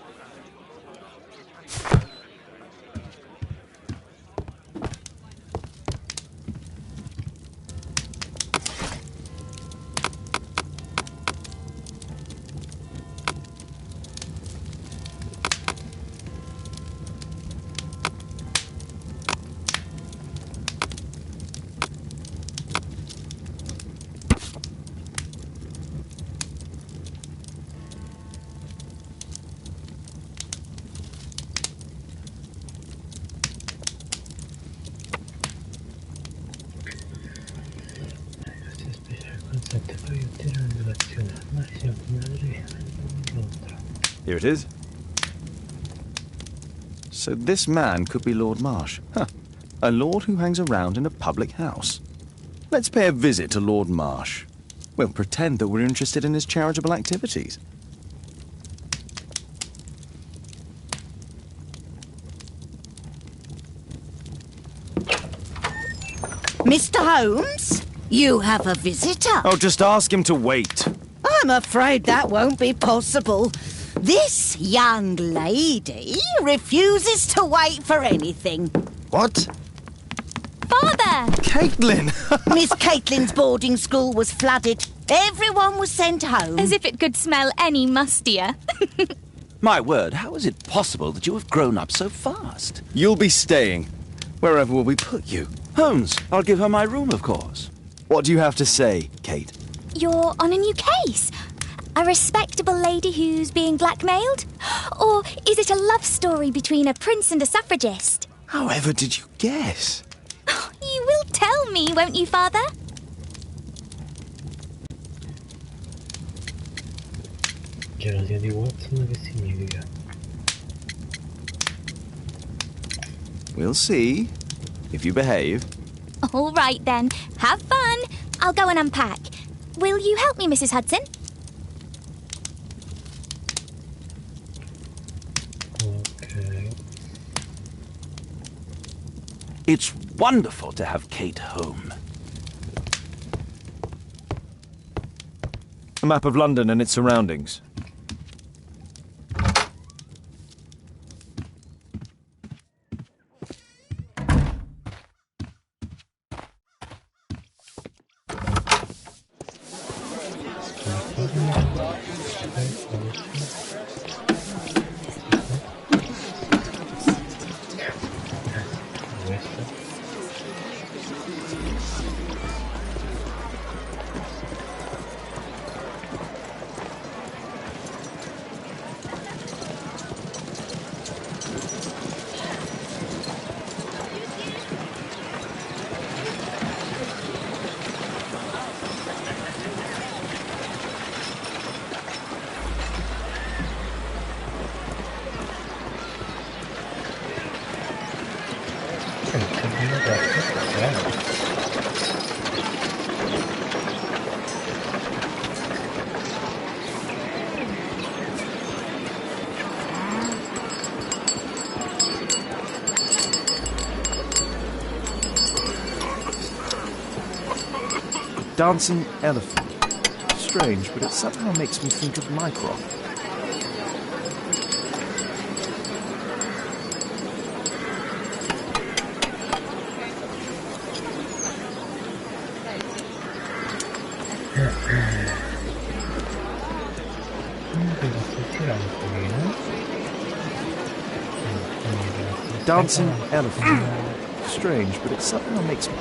Here it is. So this man could be Lord Marsh. Huh. A lord who hangs around in a public house. Let's pay a visit to Lord Marsh. We'll pretend that we're interested in his charitable activities. Mr. Holmes, you have a visitor. Oh, just ask him to wait. I'm afraid that won't be possible. This young lady refuses to wait for anything. What? Father! Caitlin! Miss Caitlin's boarding school was flooded. Everyone was sent home. As if it could smell any mustier. My word, how is it possible that you have grown up so fast? You'll be staying. Wherever will we put you? Holmes, I'll give her my room, of course. What do you have to say, Kate? You're on a new case? A respectable lady who's being blackmailed? Or is it a love story between a prince and a suffragist? However did you guess? You will tell me, won't you, Father? Gelosia di Watson che significa? We'll see. If you behave. All right, then. Have fun. I'll go and unpack. Will you help me, Mrs. Hudson? Okay. It's wonderful to have Kate home. A map of London and its surroundings. Dancing elephant. Strange, but it somehow makes me think of Mycroft. Dancing elephant. Strange, but it somehow makes me...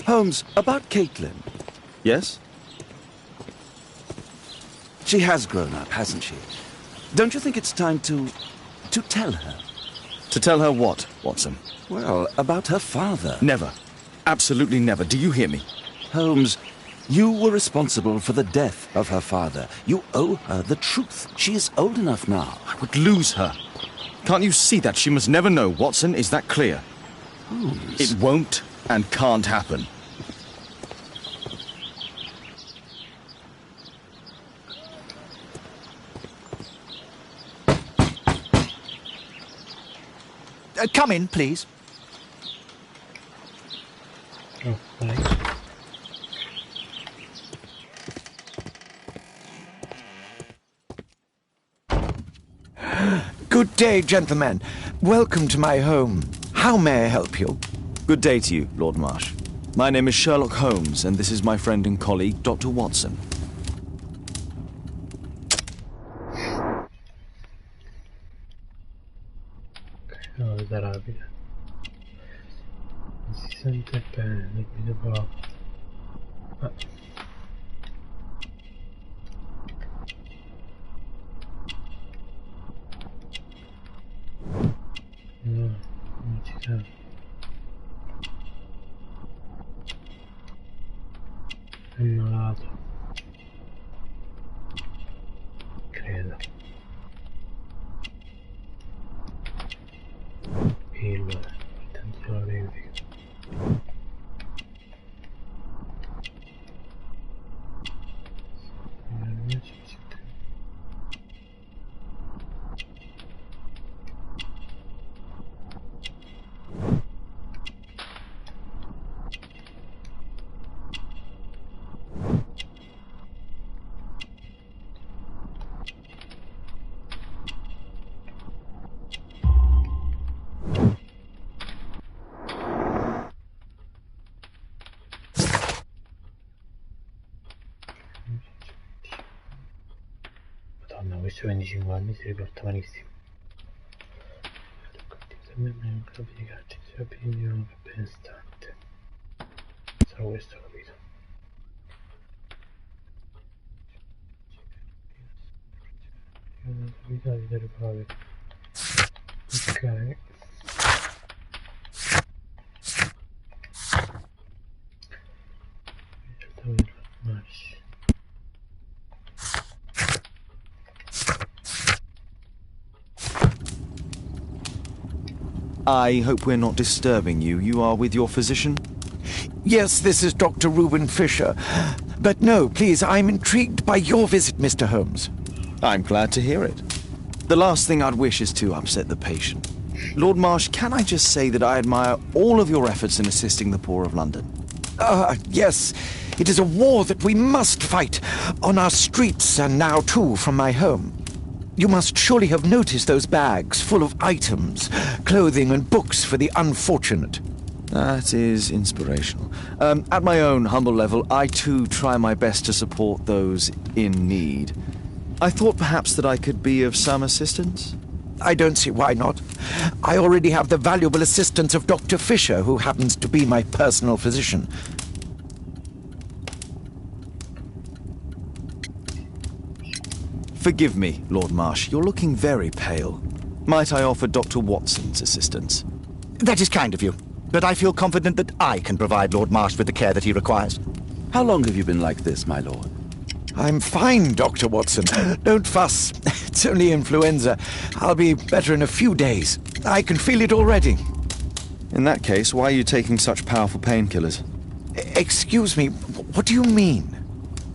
Holmes, about Caitlin. Yes? She has grown up, hasn't she? Don't you think it's time to tell her? To tell her what, Watson? Well, about her father. Never. Absolutely never. Do you hear me? Holmes, you were responsible for the death of her father. You owe her the truth. She is old enough now. I would lose her. Can't you see that? She must never know, Watson. Is that clear? Holmes. It won't and can't happen. Come in, please. Oh, thanks. Good day, gentlemen. Welcome to my home. How may I help you? Good day to you, Lord Marsh. My name is Sherlock Holmes, and this is my friend and colleague, Dr. Watson. Miserabile. Non si sente bene, vedo poco. No, non ci sente. È malato. Credo. Pillola, attenzione olimpica. Madonna, questo 25 anni si riporta malissimo. Sembra un club di calcio, si abbiamo di uno che benestante. Solo questo ho capito. Una attività di dare prove. Ok. I hope we're not disturbing you. You are with your physician? Yes, this is Dr. Reuben Fisher. But no, please, I'm intrigued by your visit, Mr. Holmes. I'm glad to hear it. The last thing I'd wish is to upset the patient. Lord Marsh, can I just say that I admire all of your efforts in assisting the poor of London? Yes. It is a war that we must fight, on our streets and now, too, from my home. You must surely have noticed those bags full of items, clothing and books for the unfortunate. That is inspirational. At my own humble level, I too try my best to support those in need. I thought perhaps that I could be of some assistance. I don't see why not. I already have the valuable assistance of Dr. Fisher, who happens to be my personal physician. Forgive me, Lord Marsh. You're looking very pale. Might I offer Dr. Watson's assistance? That is kind of you, but I feel confident that I can provide Lord Marsh with the care that he requires. How long have you been like this, my lord? I'm fine, Dr. Watson. Don't fuss. It's only influenza. I'll be better in a few days. I can feel it already. In that case, why are you taking such powerful painkillers? Excuse me, what do you mean?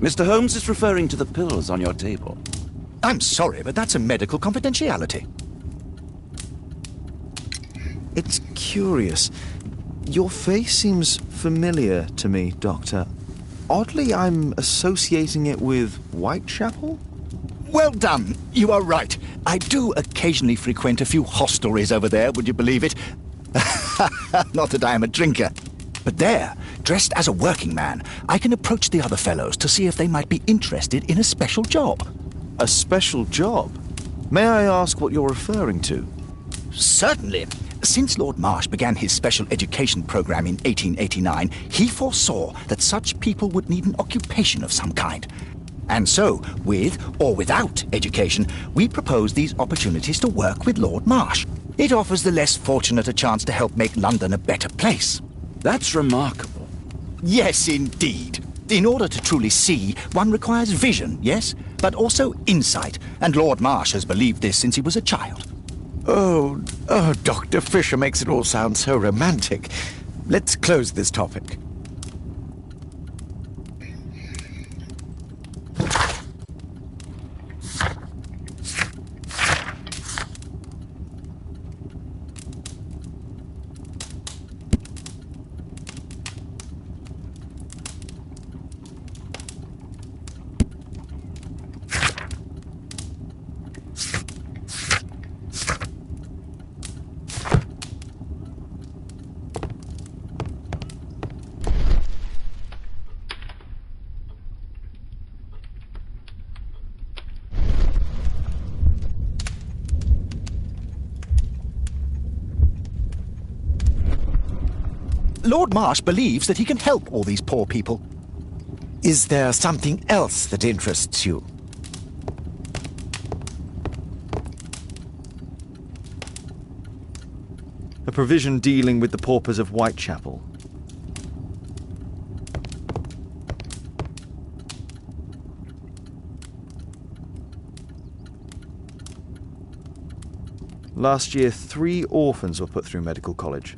Mr. Holmes is referring to the pills on your table. I'm sorry, but that's a medical confidentiality. It's curious. Your face seems familiar to me, Doctor. Oddly, I'm associating it with Whitechapel? Well done. You are right. I do occasionally frequent a few hostelries over there, would you believe it? Not that I am a drinker. But there, dressed as a working man, I can approach the other fellows to see if they might be interested in a special job. A special job? May I ask what you're referring to? Certainly. Since Lord Marsh began his special education program in 1889, he foresaw that such people would need an occupation of some kind. And so, with or without education, we propose these opportunities to work with Lord Marsh. It offers the less fortunate a chance to help make London a better place. That's remarkable. Yes, indeed. In order to truly see, one requires vision, yes, but also insight, and Lord Marsh has believed this since he was a child. Oh, Dr. Fisher makes it all sound so romantic. Let's close this topic. Lord Marsh believes that he can help all these poor people. Is there something else that interests you? A provision dealing with the paupers of Whitechapel. Last year, 3 orphans were put through medical college.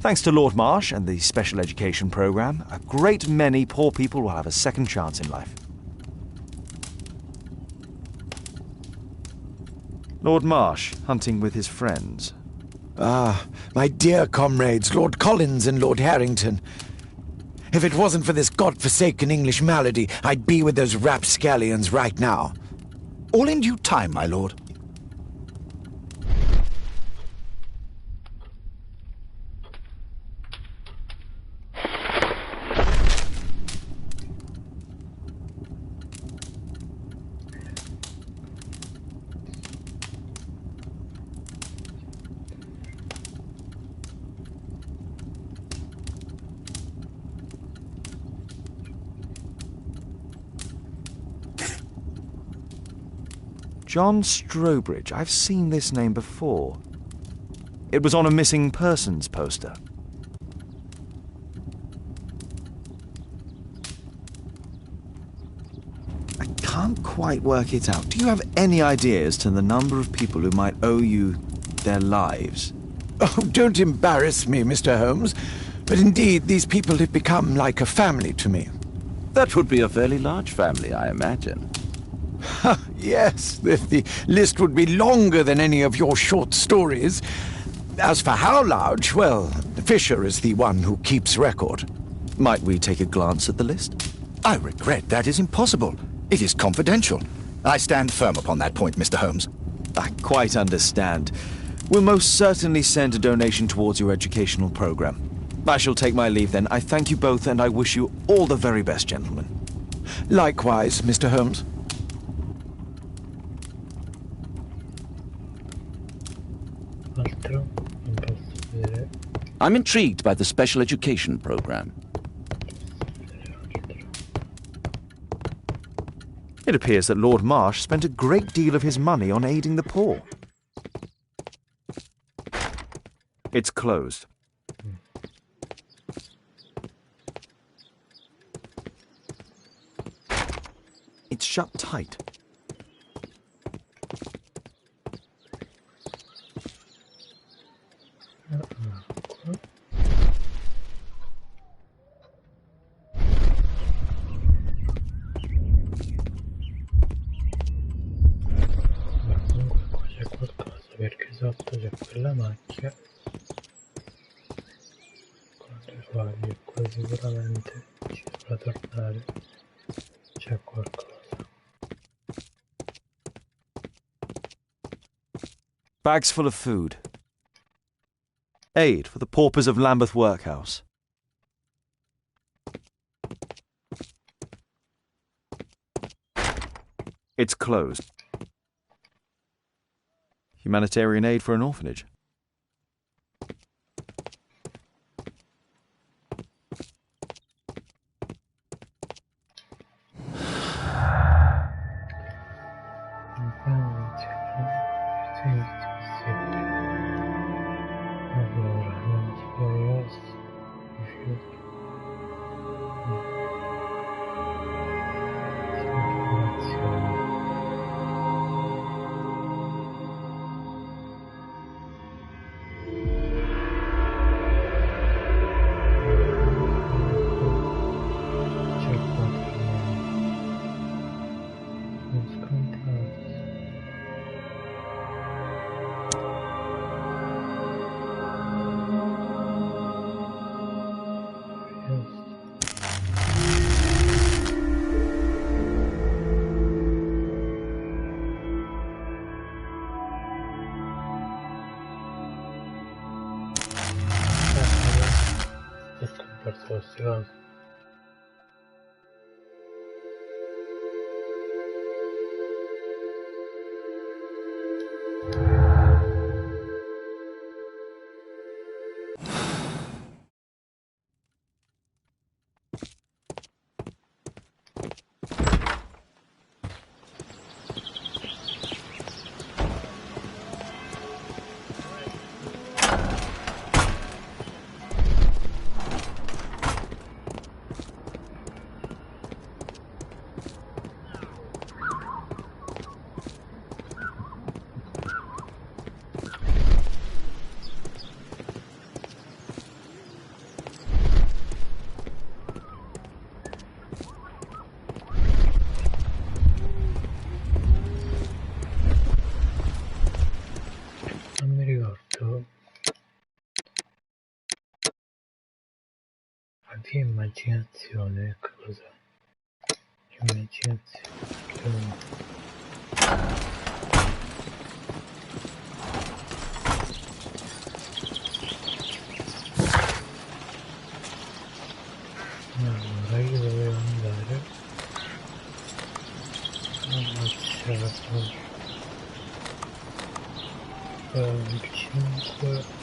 Thanks to Lord Marsh and the special education program, a great many poor people will have a second chance in life. Lord Marsh, hunting with his friends. Ah, my dear comrades, Lord Collins and Lord Harrington. If it wasn't for this godforsaken English malady, I'd be with those rapscallions right now. All in due time, my lord. John Strobridge. I've seen this name before. It was on a missing persons poster. I can't quite work it out. Do you have any idea as to the number of people who might owe you their lives? Oh, don't embarrass me, Mr. Holmes. But indeed, these people have become like a family to me. That would be a fairly large family, I imagine. Yes, the list would be longer than any of your short stories. As for how large, well, Fisher is the one who keeps record. Might we take a glance at the list? I regret that is impossible. It is confidential. I stand firm upon that point, Mr. Holmes. I quite understand. We'll most certainly send a donation towards your educational program. I shall take my leave then. I thank you both, and I wish you all the very best, gentlemen. Likewise, Mr. Holmes. I'm intrigued by the special education program. It appears that Lord Marsh spent a great deal of his money on aiding the poor. It's closed. It's shut tight. Perché sotto c'è quella macchia. Quando sbagli qua sicuramente ci dovrà tornare. C'è qualcosa. Bags full of food. Aid for the paupers of Lambeth Workhouse. It's closed. Humanitarian aid for an orphanage. Avvia immaginazione, ecco cos'è. Immaginazione. Allora io dovevo andare il 5.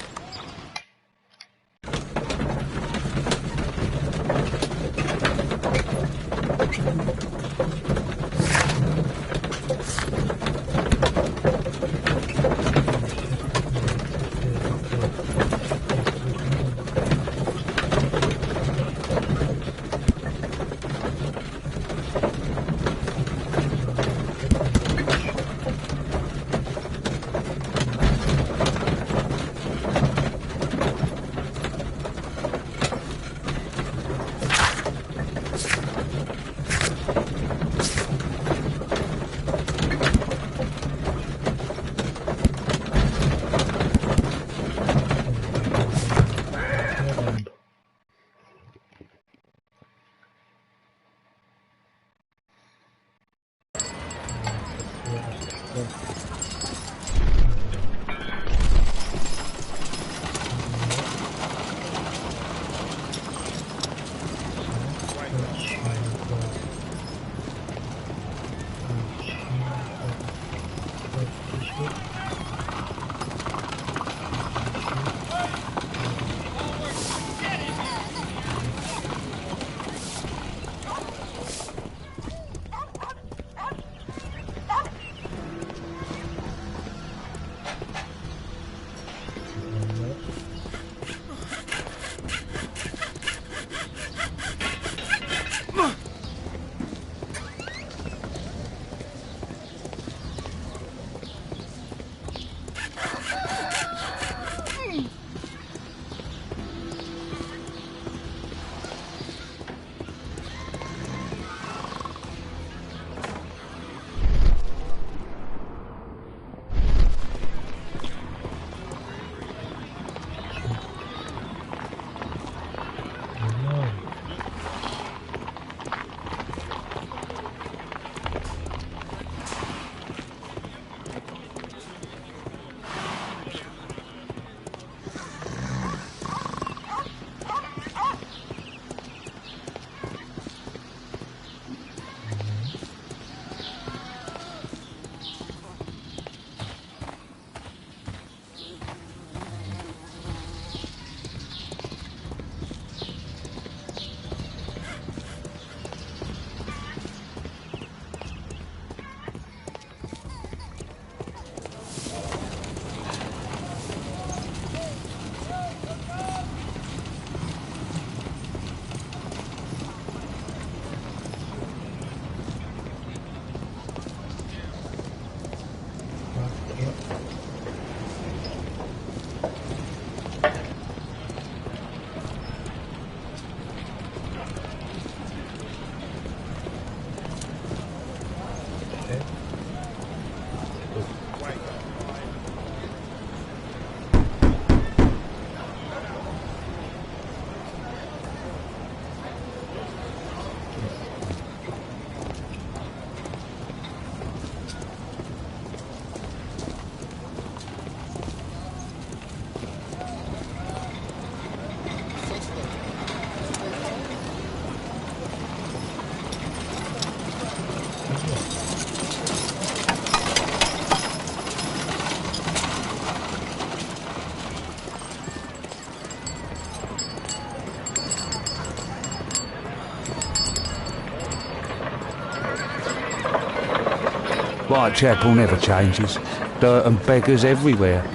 Whitechapel never changes. Dirt and beggars everywhere.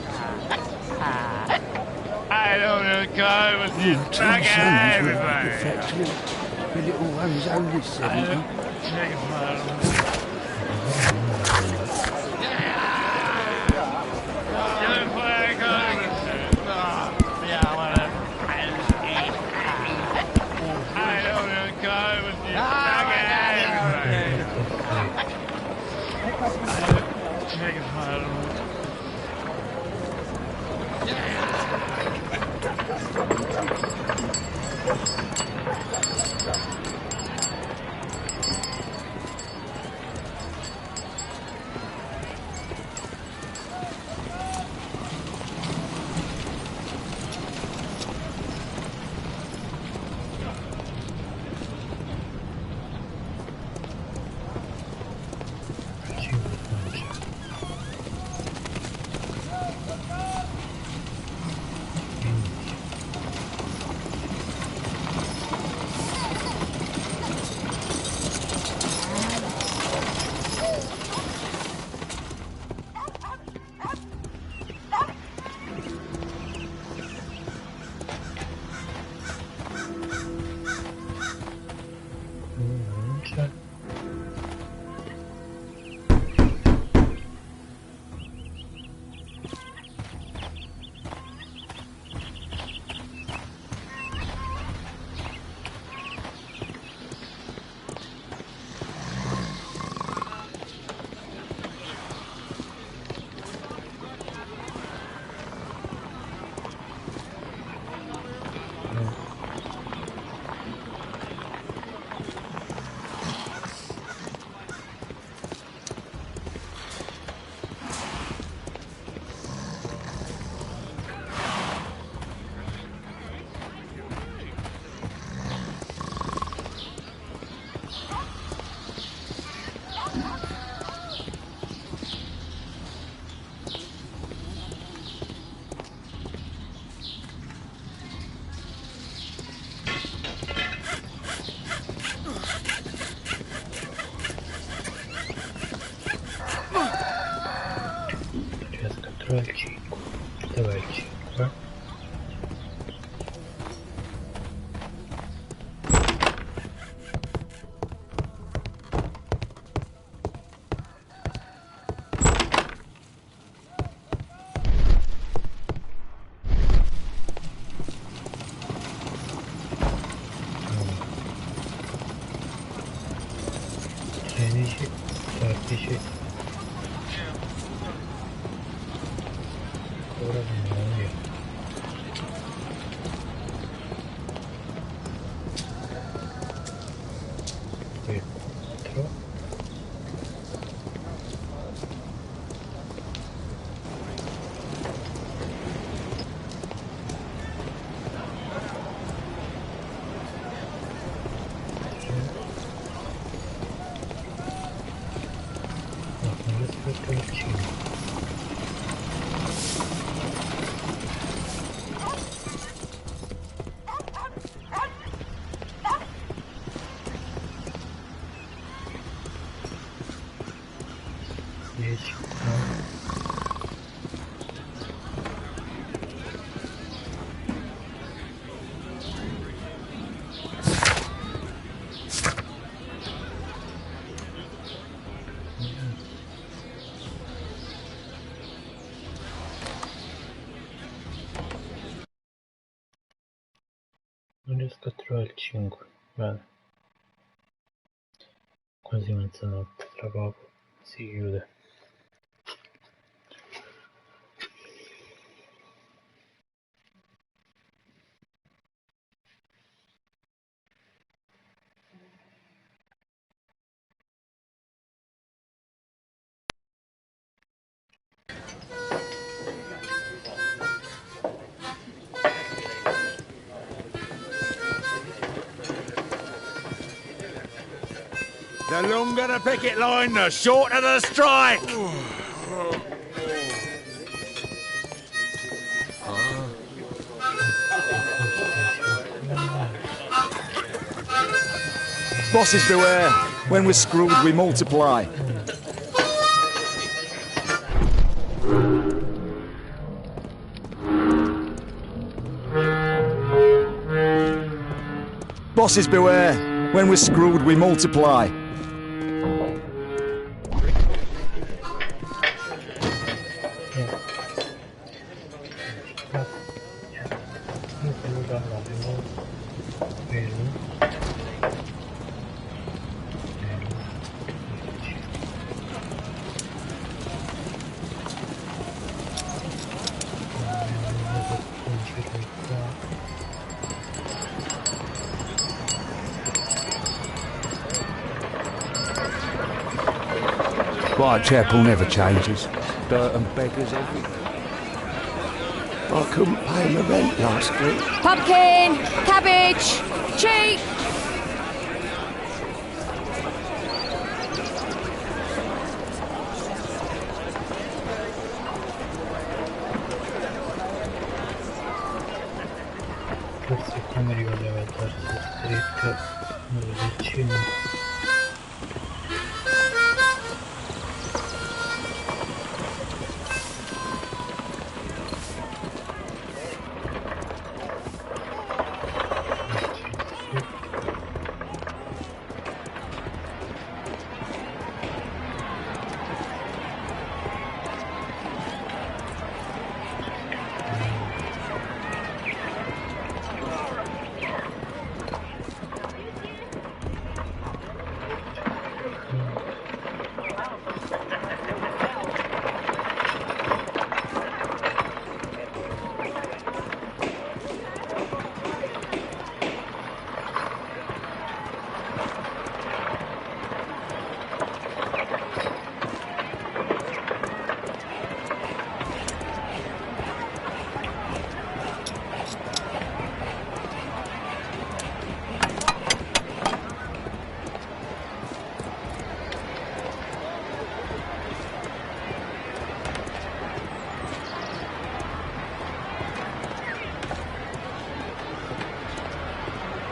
I don't go with you. Factory. The little one's only 70. Dov'è il 5? Dov'è il 5? Non riesco a trovare il 5. Bene. Quasi mezzanotte, tra poco si chiude. The longer the picket line, the shorter the strike! Bosses beware. When we're screwed, we multiply. Bosses beware. When we're screwed, we multiply. Whitechapel never changes. Dirt and beggars everywhere. I couldn't pay my rent last week. Pumpkin! Cabbage! Cheap! Forse qua mi ricordava il terzo street del 5.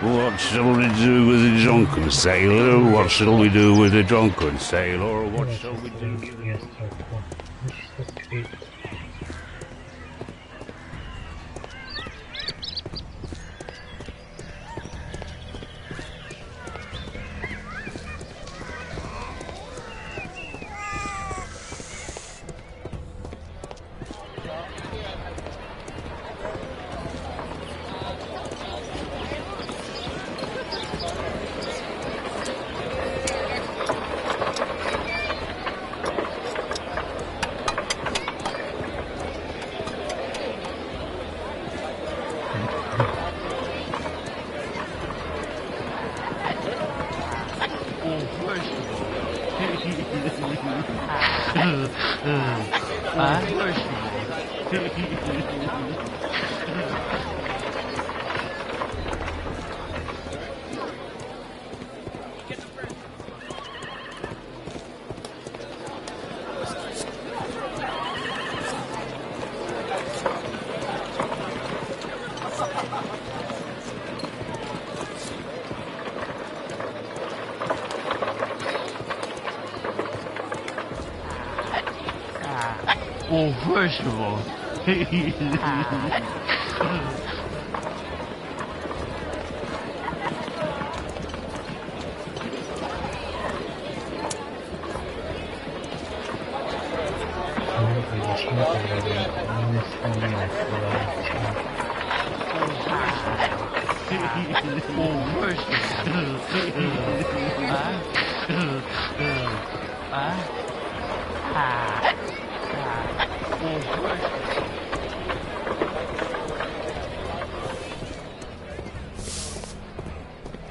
What shall we do with the drunken sailor? What shall we do with the drunken sailor? What shall we do with the... Well, first of all,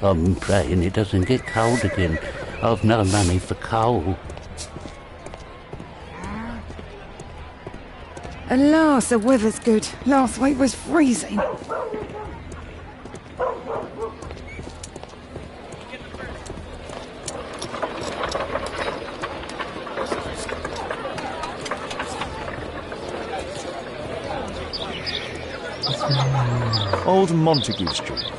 I'm praying it doesn't get cold again. I've no money for coal. Alas, the weather's good. Last week was freezing. Old Montague Street.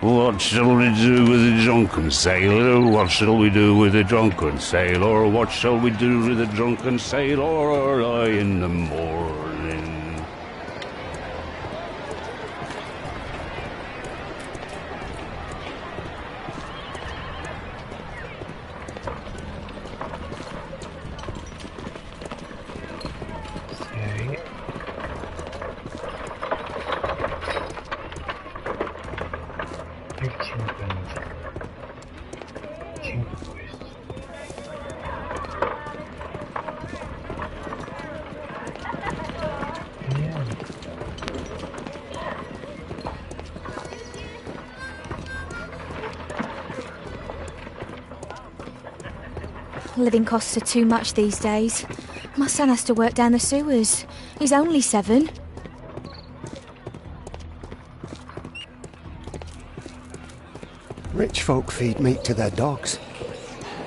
What shall we do with the drunken sailor? What shall we do with the drunken sailor? What shall we do with the drunken sailor early in the morning? Living costs are too much these days. My son has to work down the sewers. He's only 7. Rich folk feed meat to their dogs.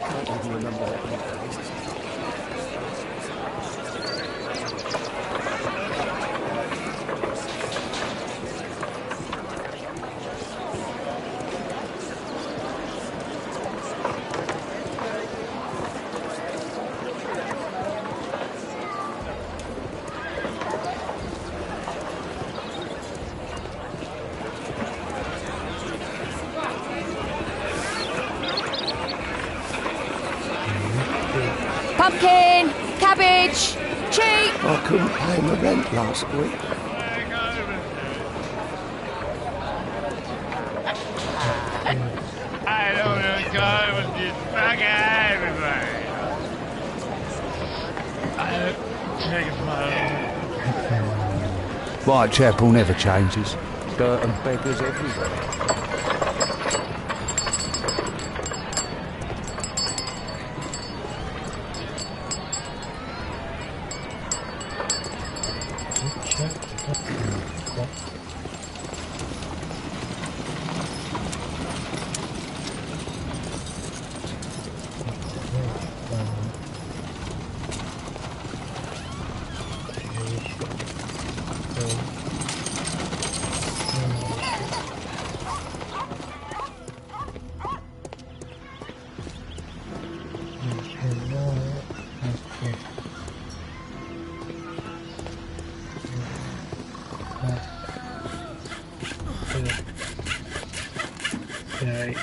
Can't even remember what meat tastes. Pumpkin, cabbage, cheap. I couldn't pay my rent last week. I don't want to go with this fucking everybody. I take it from Whitechapel never changes. Dirt and beggars everywhere. Ok.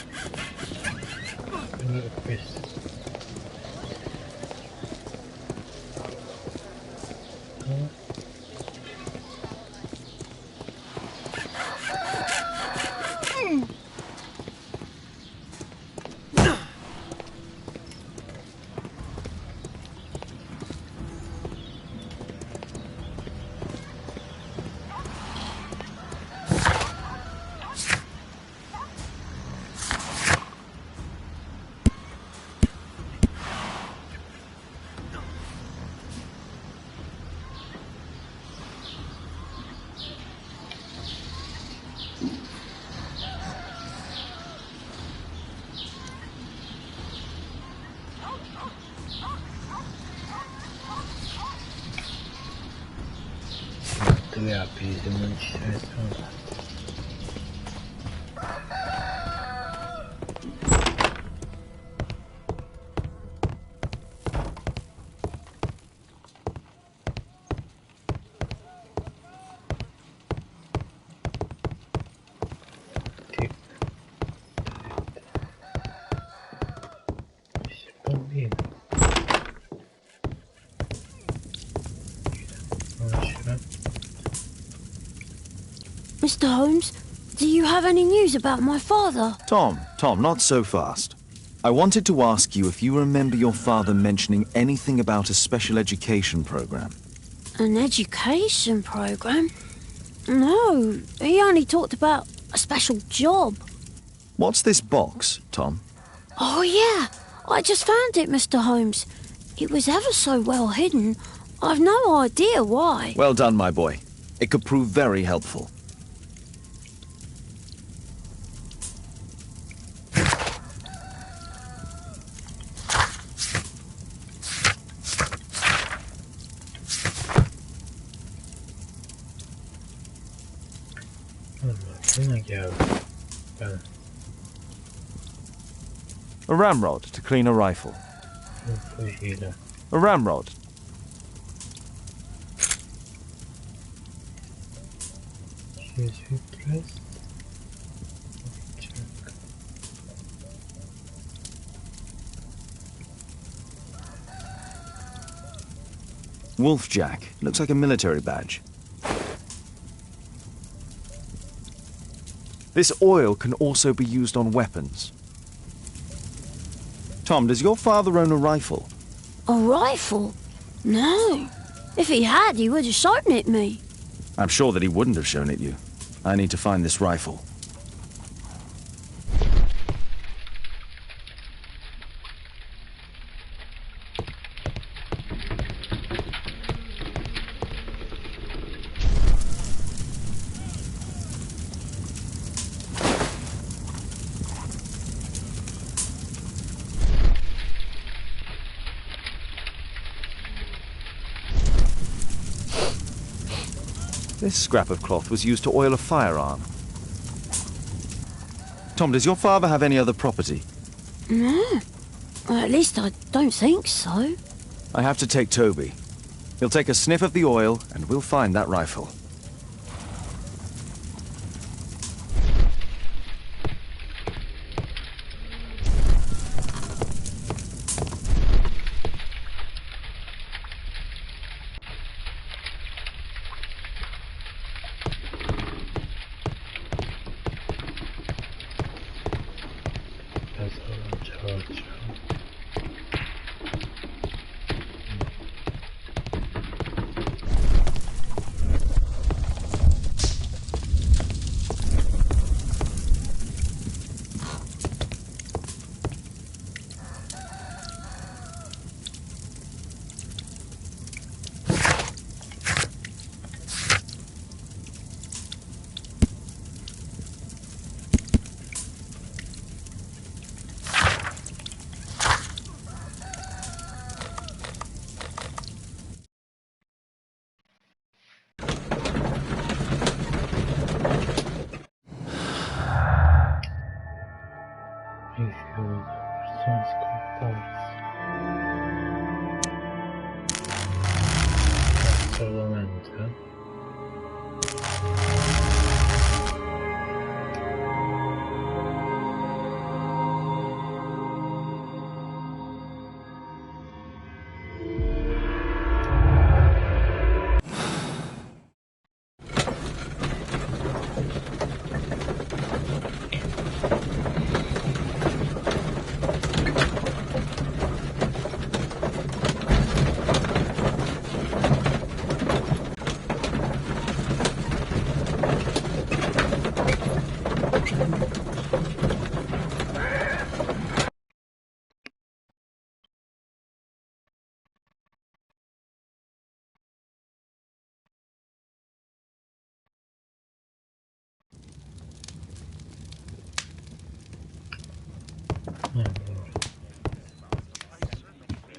Quindi questo. Dove apri se non ci sei stato? Mr. Holmes, do you have any news about my father? Tom, not so fast. I wanted to ask you if you remember your father mentioning anything about a special education program. An education program? No, he only talked about a special job. What's this box, Tom? Oh, yeah. I just found it, Mr. Holmes. It was ever so well hidden. I've no idea why. Well done, my boy. It could prove very helpful. A ramrod to clean a rifle. A ramrod. Wolfjack. Looks like a military badge. This oil can also be used on weapons. Tom, does your father own a rifle? A rifle? No. If he had, he would have shown it me. I'm sure that he wouldn't have shown it you. I need to find this rifle. This scrap of cloth was used to oil a firearm. Tom, does your father have any other property? No. Well, at least I don't think so. I have to take Toby. He'll take a sniff of the oil, and we'll find that rifle.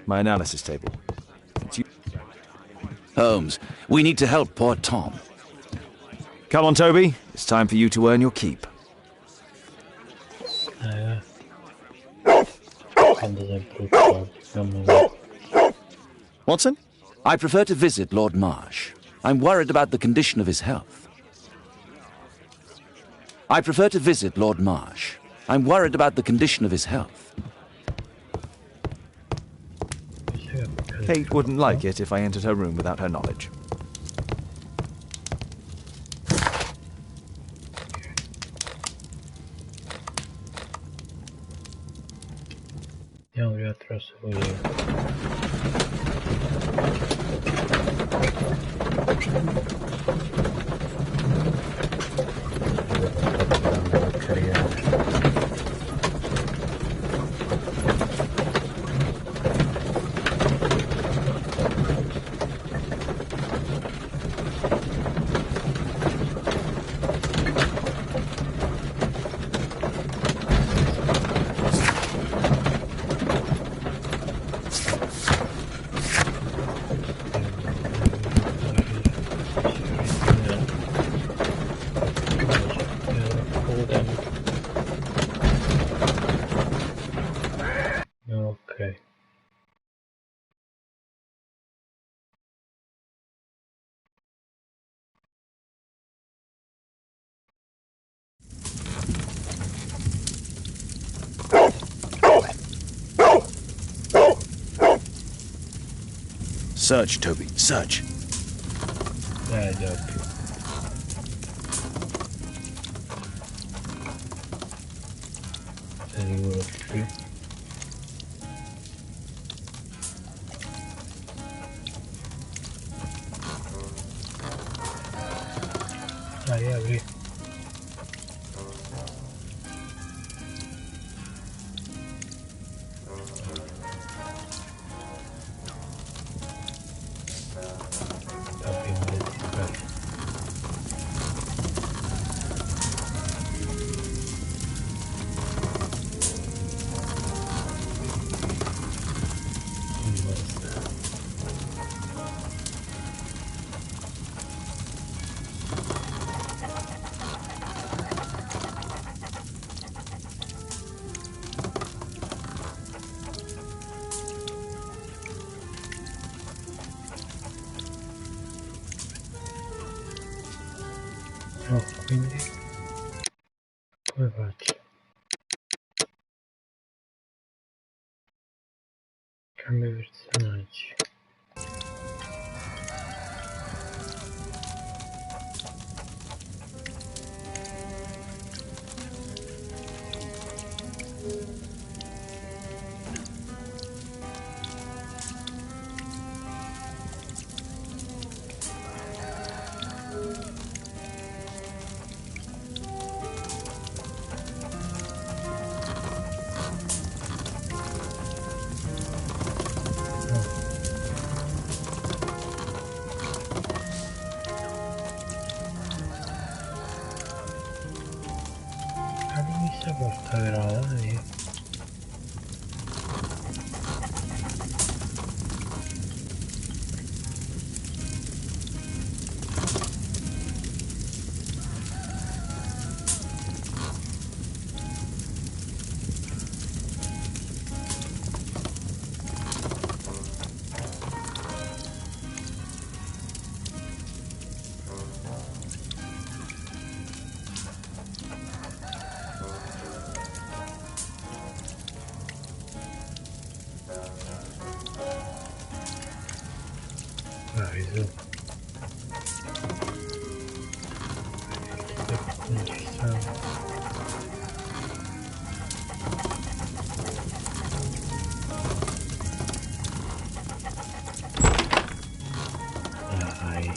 My analysis table. It's you. Holmes, we need to help poor Tom. Come on, Toby. It's time for you to earn your keep. Watson? I prefer to visit Lord Marsh. I'm worried about the condition of his health. I prefer to visit Lord Marsh. I'm worried about the condition of his health. Kate wouldn't like it if I entered her room without her knowledge. Andiamo più attraverso Ok. Search, Toby, search. Già più. Sei sicuro che qui? Dai, apri. No, quindi come faccio? Cambio personaggi. Questa porta però, dai. Vai su. Non ci sta. Dai.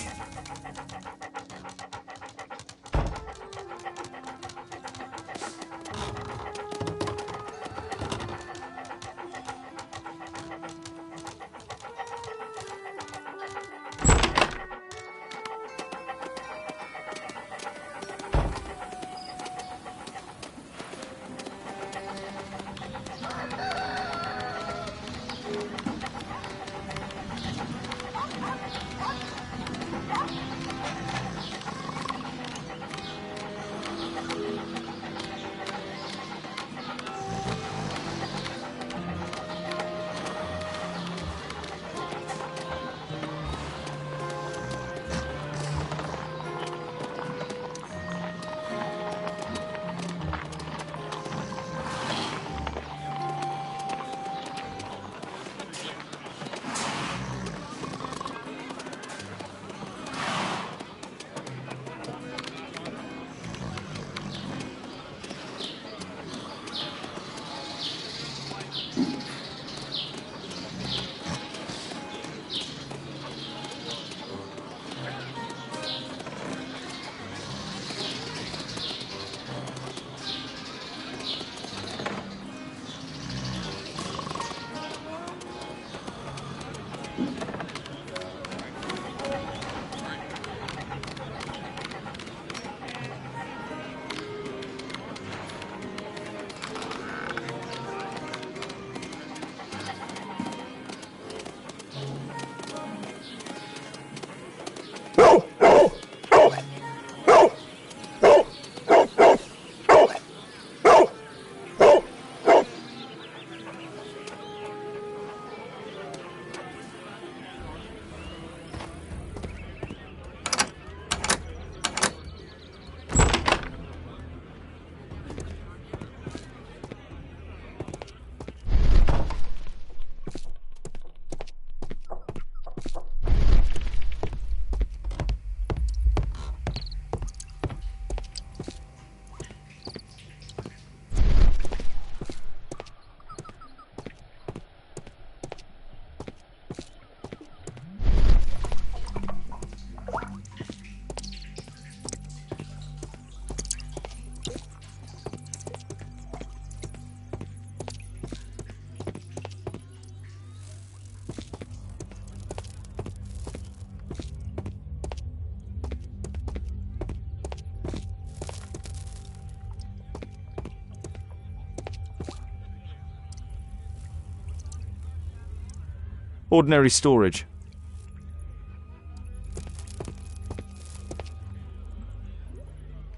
Ordinary storage.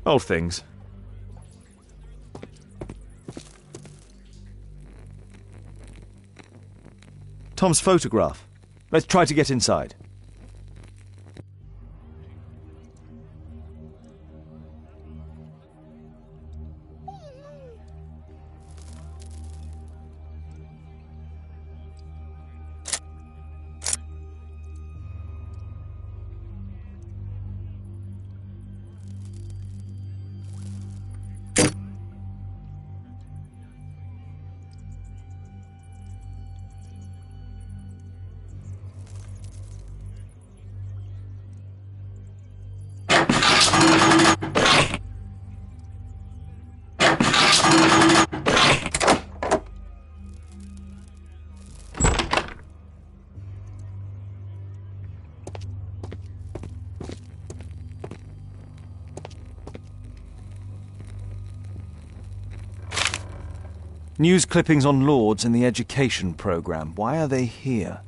Old things. Tom's photograph. Let's try to get inside. News clippings on Lords in the education programme. Why are they here?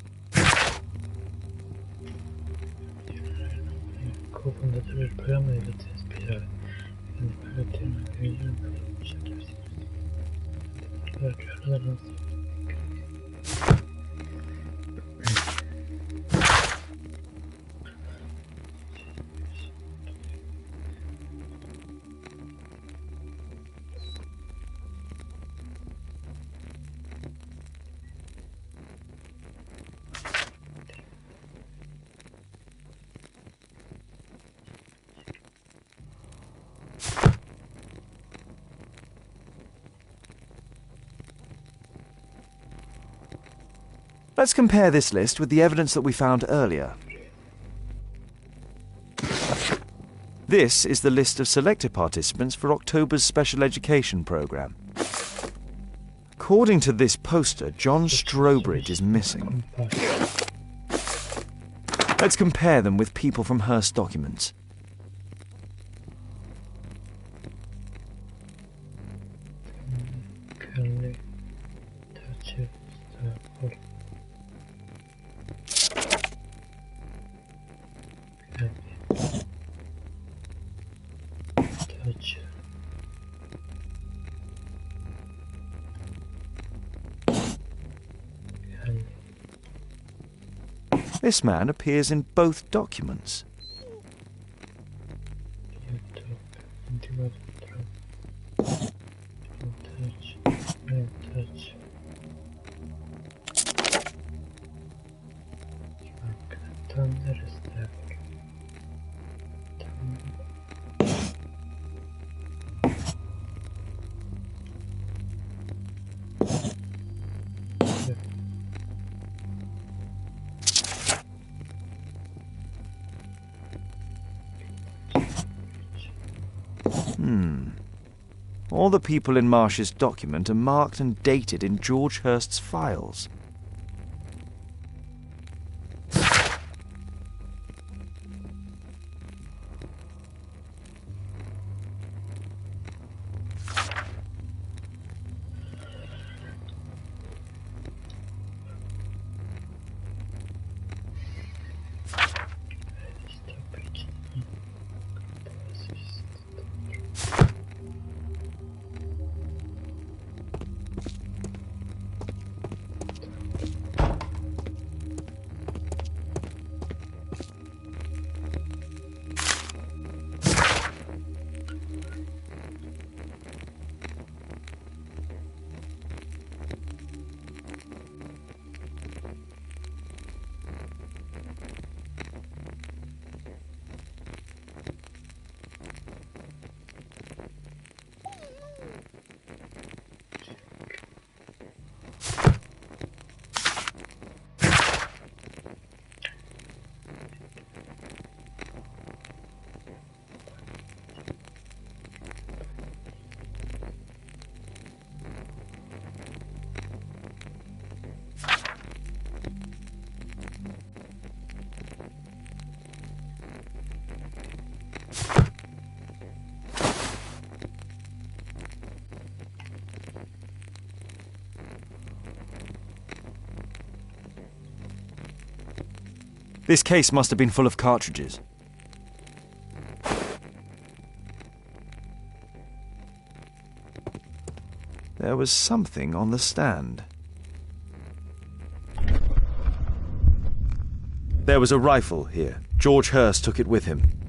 Let's compare this list with the evidence that we found earlier. This is the list of selected participants for October's special education programme. According to this poster, John Strobridge is missing. Let's compare them with people from Hearst documents. This man appears in both documents. All the people in Marsh's document are marked and dated in George Hurst's files. This case must have been full of cartridges. There was something on the stand. There was a rifle here. George Hurst took it with him.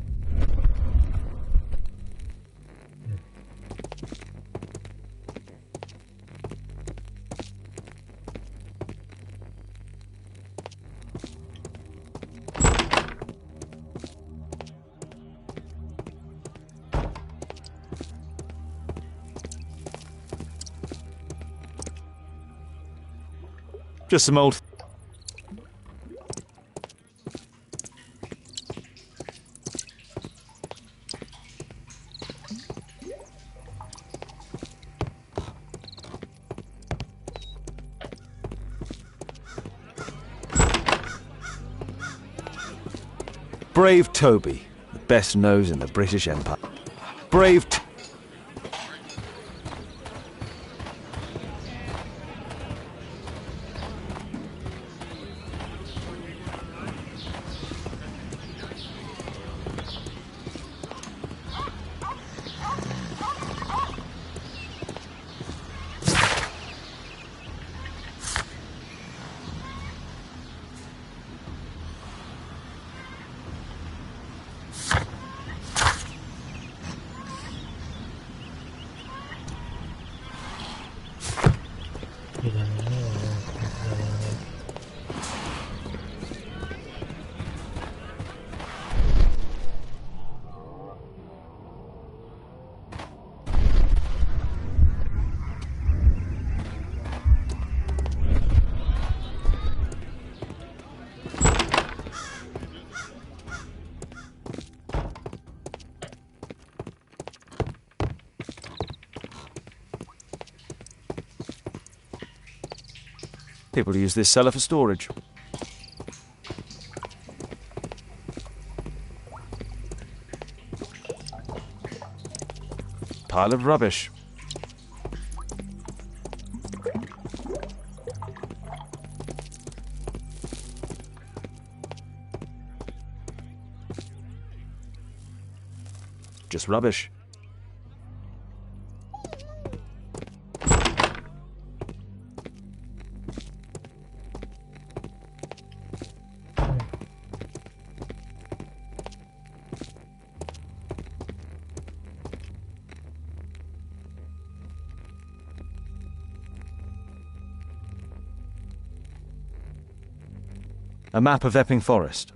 Just some old... Brave Toby, the best nose in the British Empire. Brave... People use this cellar for storage. Pile of rubbish. Just rubbish. A map of Epping Forest.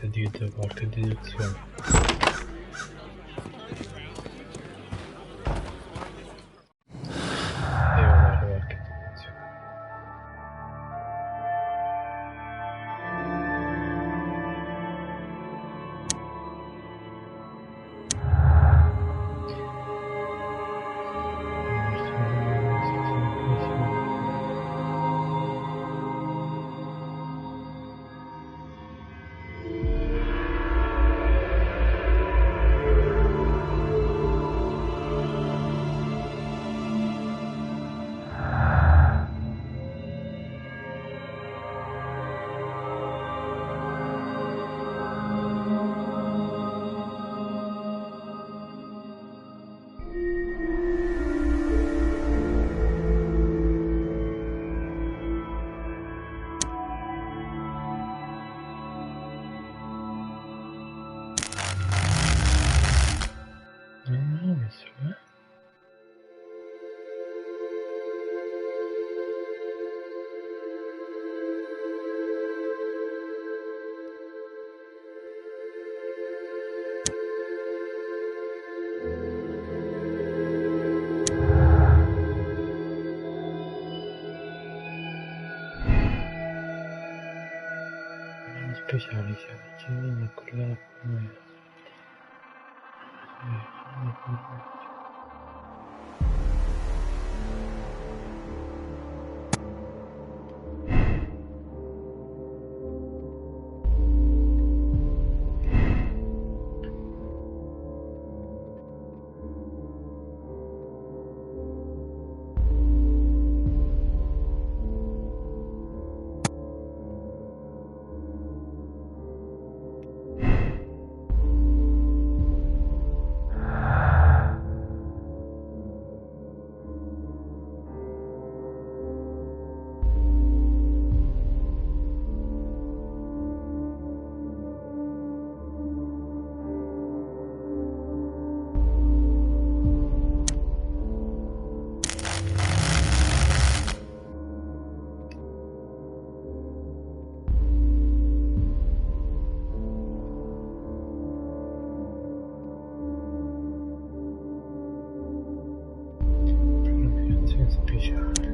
forse di qualche deduzione. Devo fare qualche deduzione. Speciali si avvicinano a quella come speciale.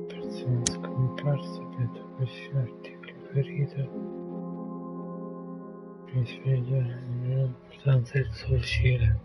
Persona scomparsa, vedo questi articoli ferita. Mi sveglia l'importanza del solicile.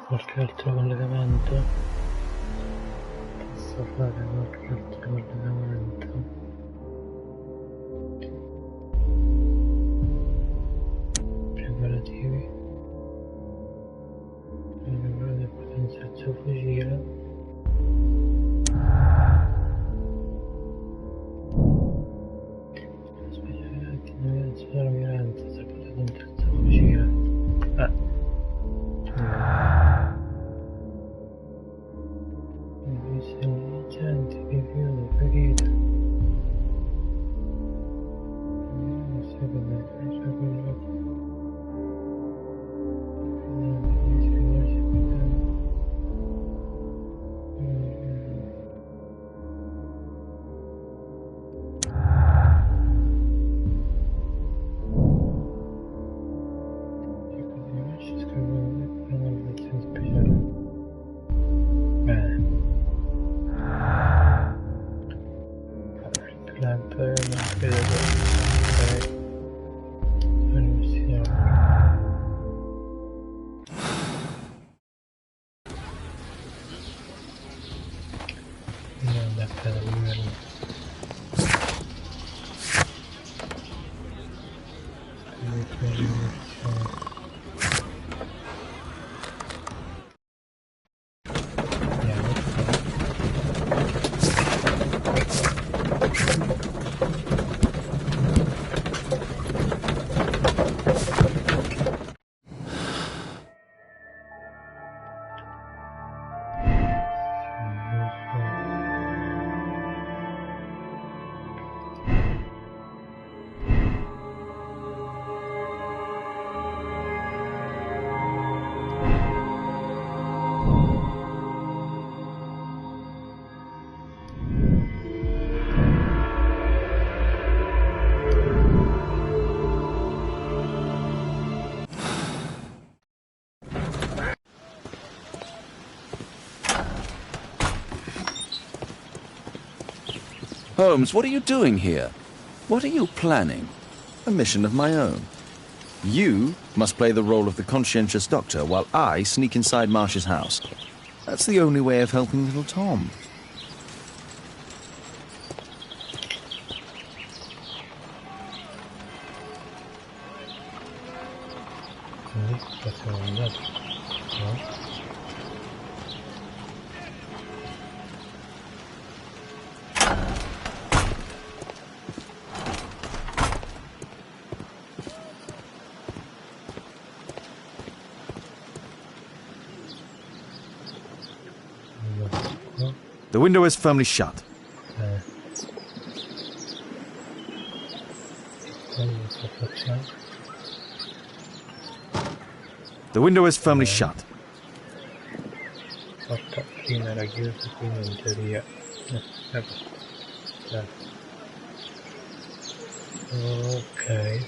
Qualche altro collegamento? Posso fare qualche altro collegamento? Holmes, what are you doing here? What are you planning? A mission of my own. You must play the role of the conscientious doctor while I sneak inside Marsh's house. That's the only way of helping little Tom. The window is firmly shut. The window is firmly shut. Okay.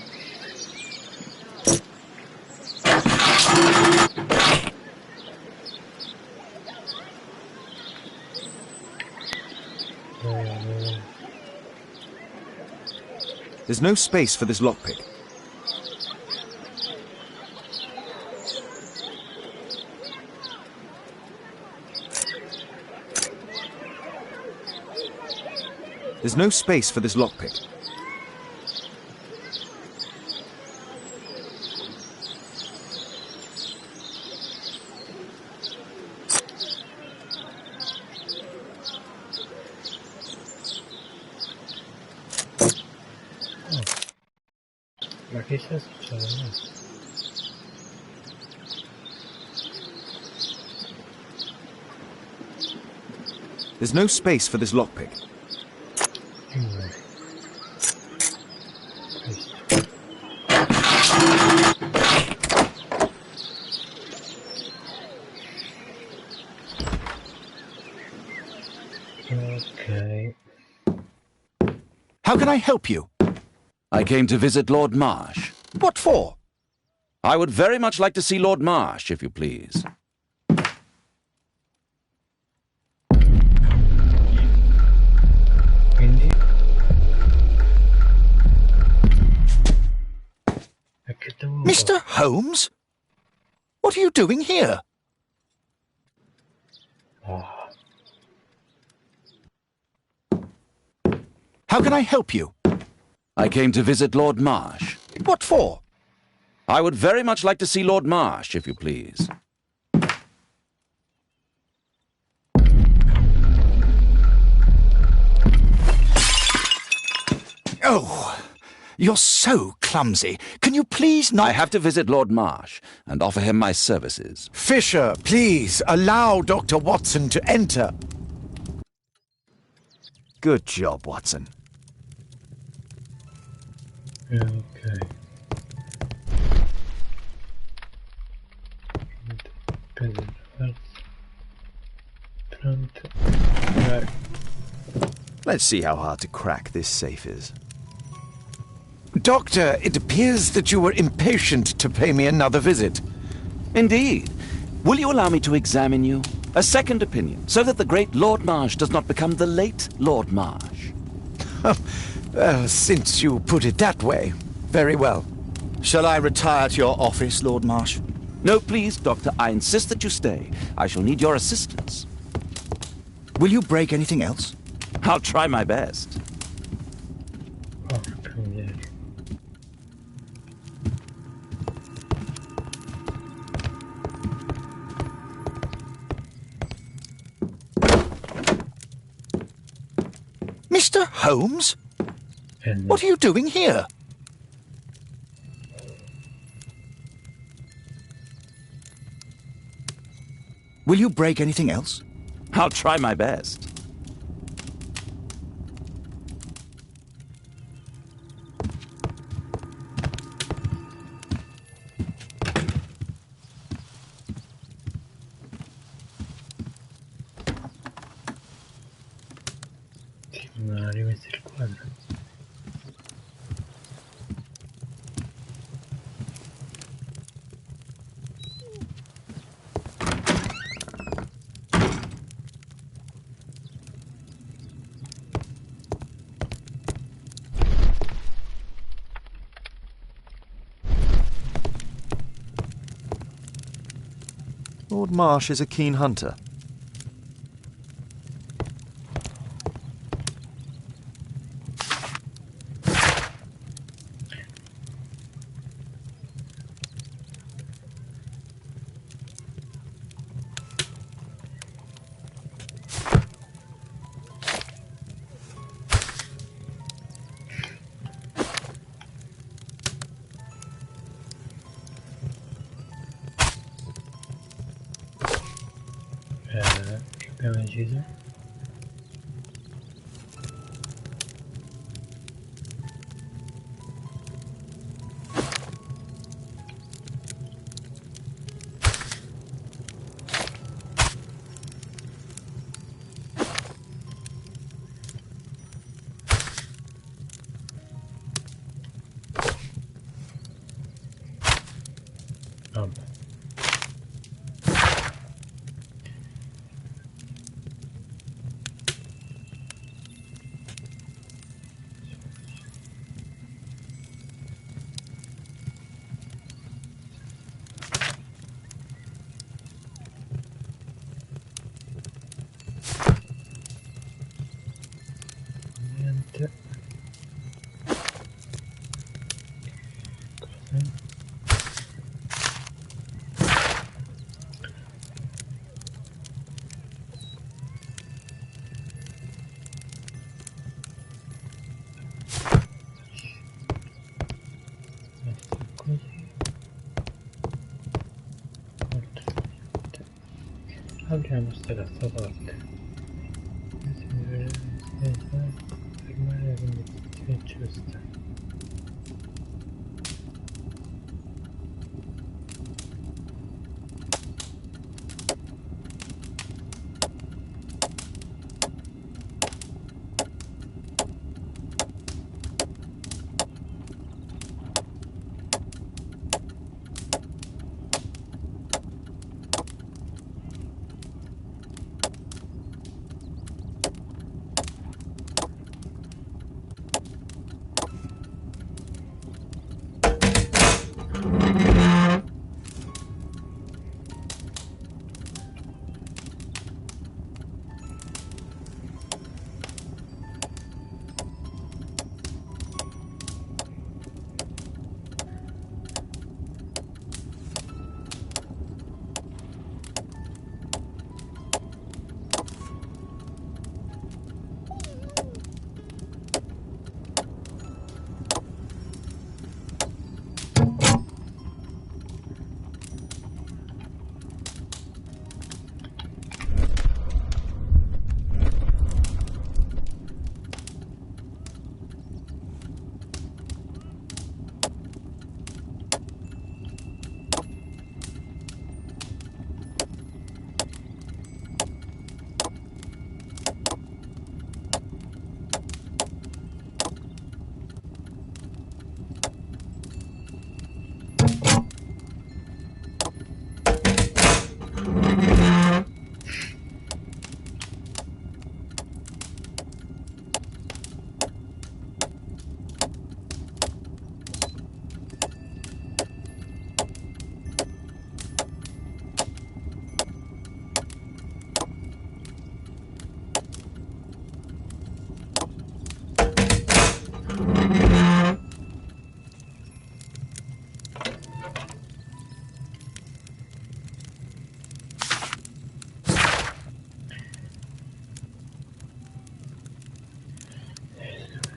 There's no space for this lockpick. There's no space for this lockpick. There's no space for this lockpick. Okay. How can I help you? I came to visit Lord Marsh. What for? I would very much like to see Lord Marsh, if you please. Mr. Holmes? What are you doing here? How can I help you? I came to visit Lord Marsh. What for? I would very much like to see Lord Marsh, if you please. Oh, you're so clumsy. Can you please not... I have to visit Lord Marsh and offer him my services. Fisher, please, allow Dr. Watson to enter. Good job, Watson. Okay. Right. Let's see how hard to crack this safe is. Doctor, it appears that you were impatient to pay me another visit. Indeed. Will you allow me to examine you? A second opinion, so that the great Lord Marsh does not become the late Lord Marsh. Since you put it that way, very well. Shall I retire to your office, Lord Marsh? No, please, Doctor. I insist that you stay. I shall need your assistance. Will you break anything else? I'll try my best. Mr. Holmes? What are you doing here? Will you break anything else? I'll try my best. Non ha rimesso il quadro. Lord Marsh is a keen hunter. Che abbiamo deciso? Vabbè. Niente. Cos'è? Apriamo sta cassaforte. Fermare le condizioni giuste.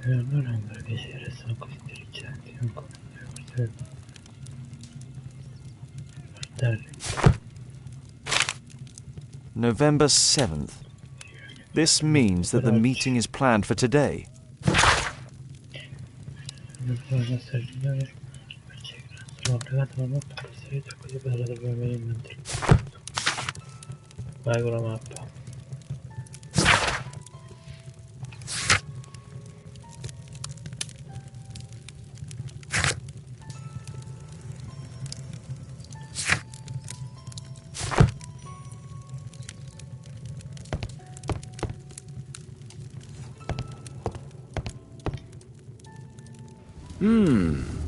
E allora ancora piacere, sono così intelligenti, ancora November 7th. This means that the meeting is planned for today. non posso arrivare perché sono obbligato alla mappa per salire così potrò davvero venire mentre vai con la mappa.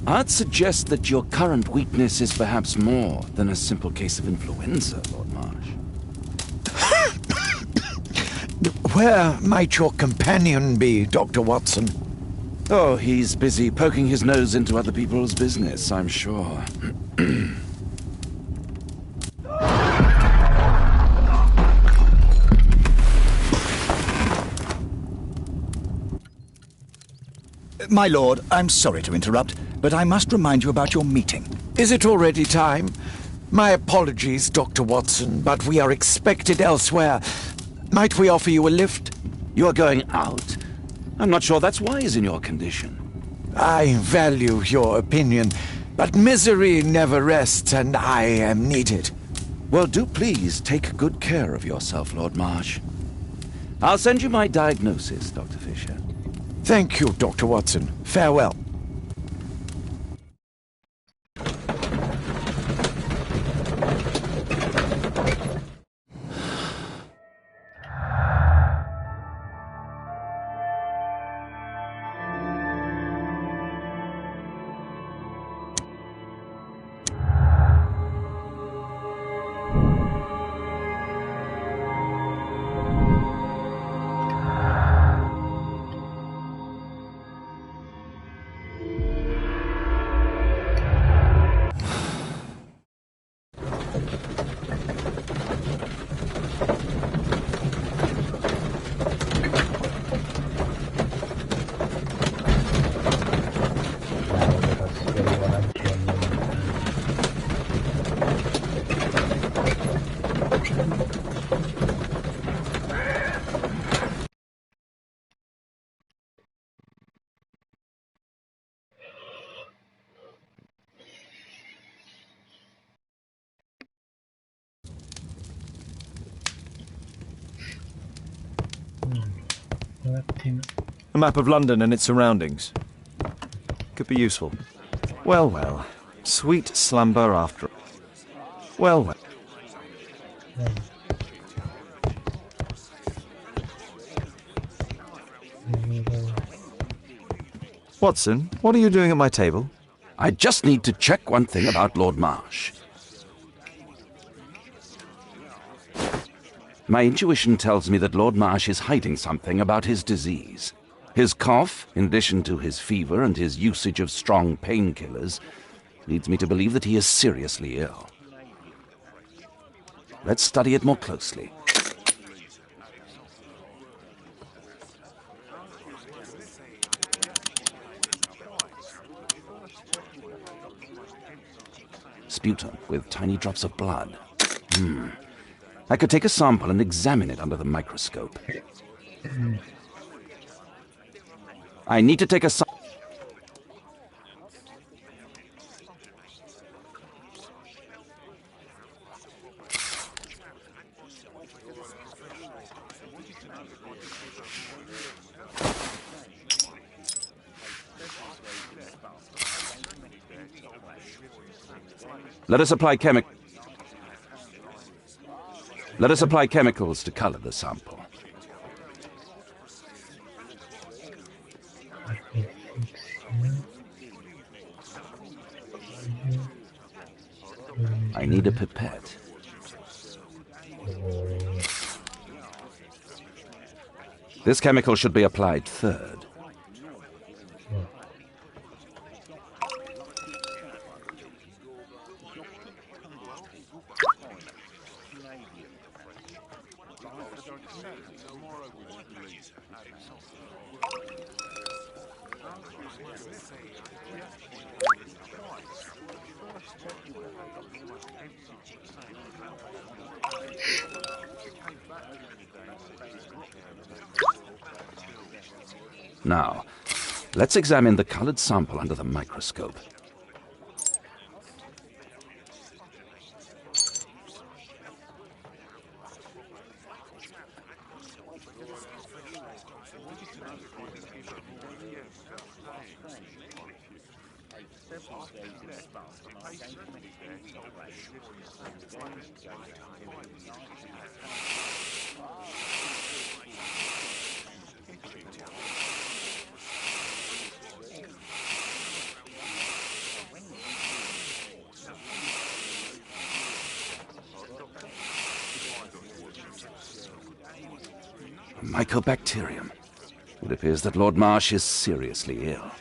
I'd suggest that your current weakness is perhaps more than a simple case of influenza, Lord Marsh. Where might your companion be, Dr. Watson? Oh, he's busy poking his nose into other people's business, I'm sure. My lord, I'm sorry to interrupt, but I must remind you about your meeting. Is it already time? My apologies, Dr. Watson, but we are expected elsewhere. Might we offer you a lift? You're going out? I'm not sure that's wise in your condition. I value your opinion, but misery never rests, and I am needed. Well, do please take good care of yourself, Lord Marsh. I'll send you my diagnosis, Dr. Fisher. Thank you, Dr. Watson. Farewell. A map of London and its surroundings. Could be useful. Well, well. Sweet slumber after... Well, well. Watson, what are you doing at my table? I just need to check one thing about Lord Marsh. My intuition tells me that Lord Marsh is hiding something about his disease. His cough, in addition to his fever and his usage of strong painkillers, leads me to believe that he is seriously ill. Let's study it more closely. Sputum with tiny drops of blood. I could take a sample and examine it under the microscope. I need to take a sample. Let us apply chemicals to color the sample. I need a pipette. This chemical should be applied third. Now, let's examine the colored sample under the microscope. Mycobacterium. It appears that Lord Marsh is seriously ill.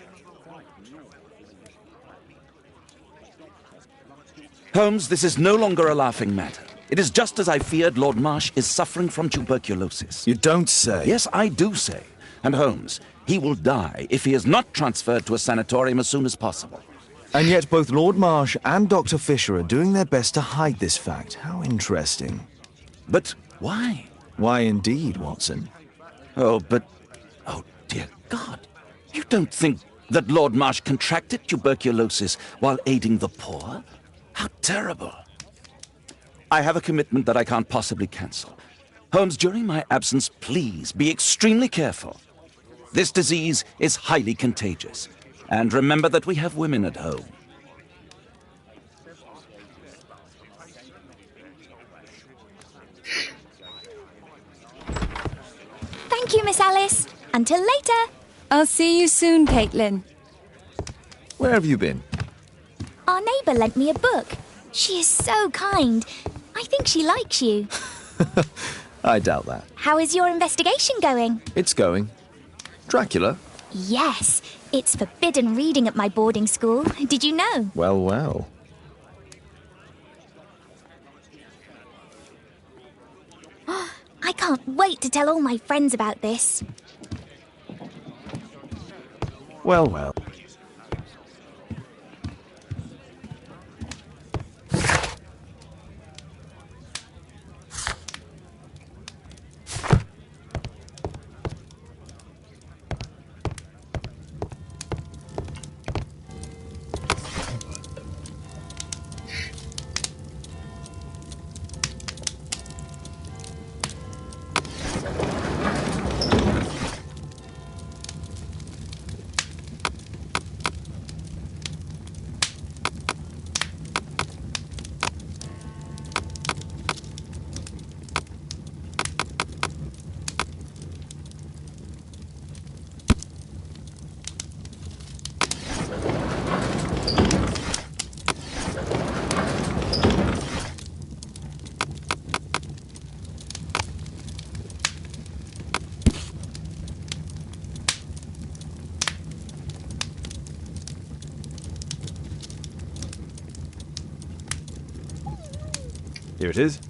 Holmes, this is no longer a laughing matter. It is just as I feared. Lord Marsh is suffering from tuberculosis. You don't say? Yes, I do say. And Holmes, he will die if he is not transferred to a sanatorium as soon as possible. And yet both Lord Marsh and Dr. Fisher are doing their best to hide this fact. How interesting. But why? Why indeed, Watson? Oh, dear God. You don't think that Lord Marsh contracted tuberculosis while aiding the poor? How terrible. I have a commitment that I can't possibly cancel. Holmes, during my absence, please be extremely careful. This disease is highly contagious. And remember that we have women at home. Thank you, Miss Alice. Until later. I'll see you soon, Caitlin. Where have you been? Our neighbour lent me a book. She is so kind. I think she likes you. I doubt that. How is your investigation going? It's going. Dracula? Yes. It's forbidden reading at my boarding school. Did you know? Well, well. I can't wait to tell all my friends about this. Well, well. Here it is.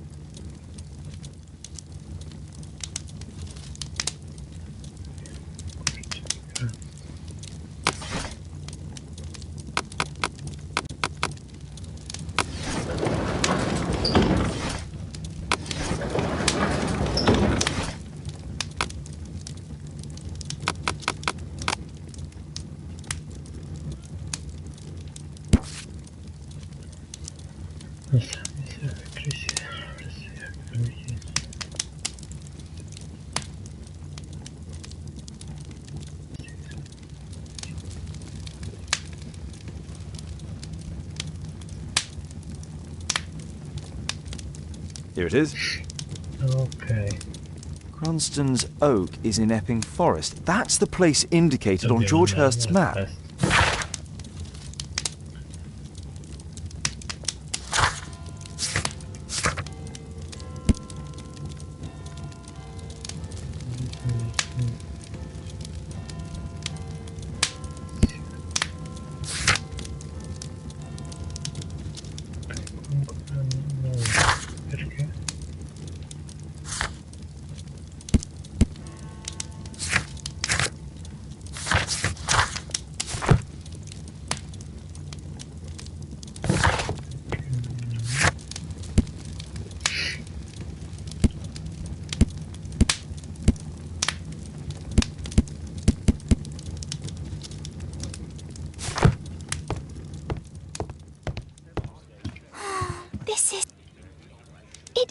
Here it is. Okay. Cranston's Oak is in Epping Forest. That's the place indicated on George Hurst's map.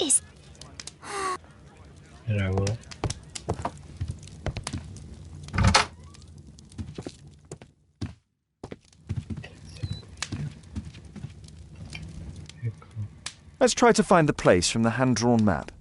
is... Dragula. Let's try to find the place from the hand-drawn map.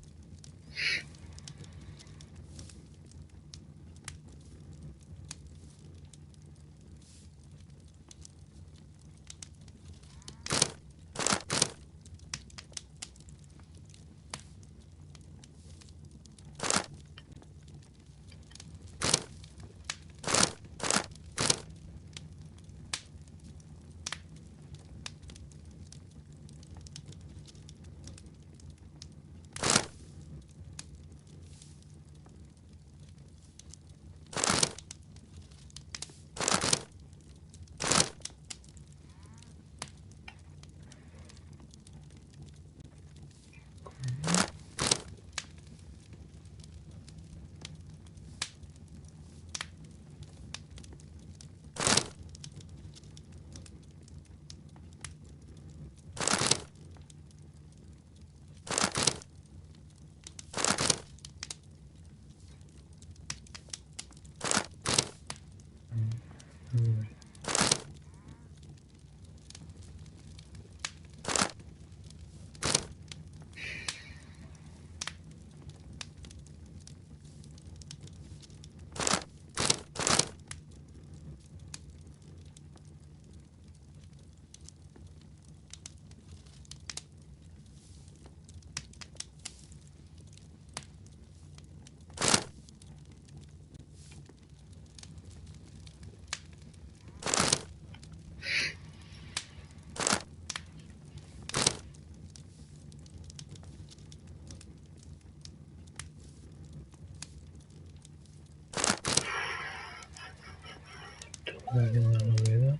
Todavía no lo veo.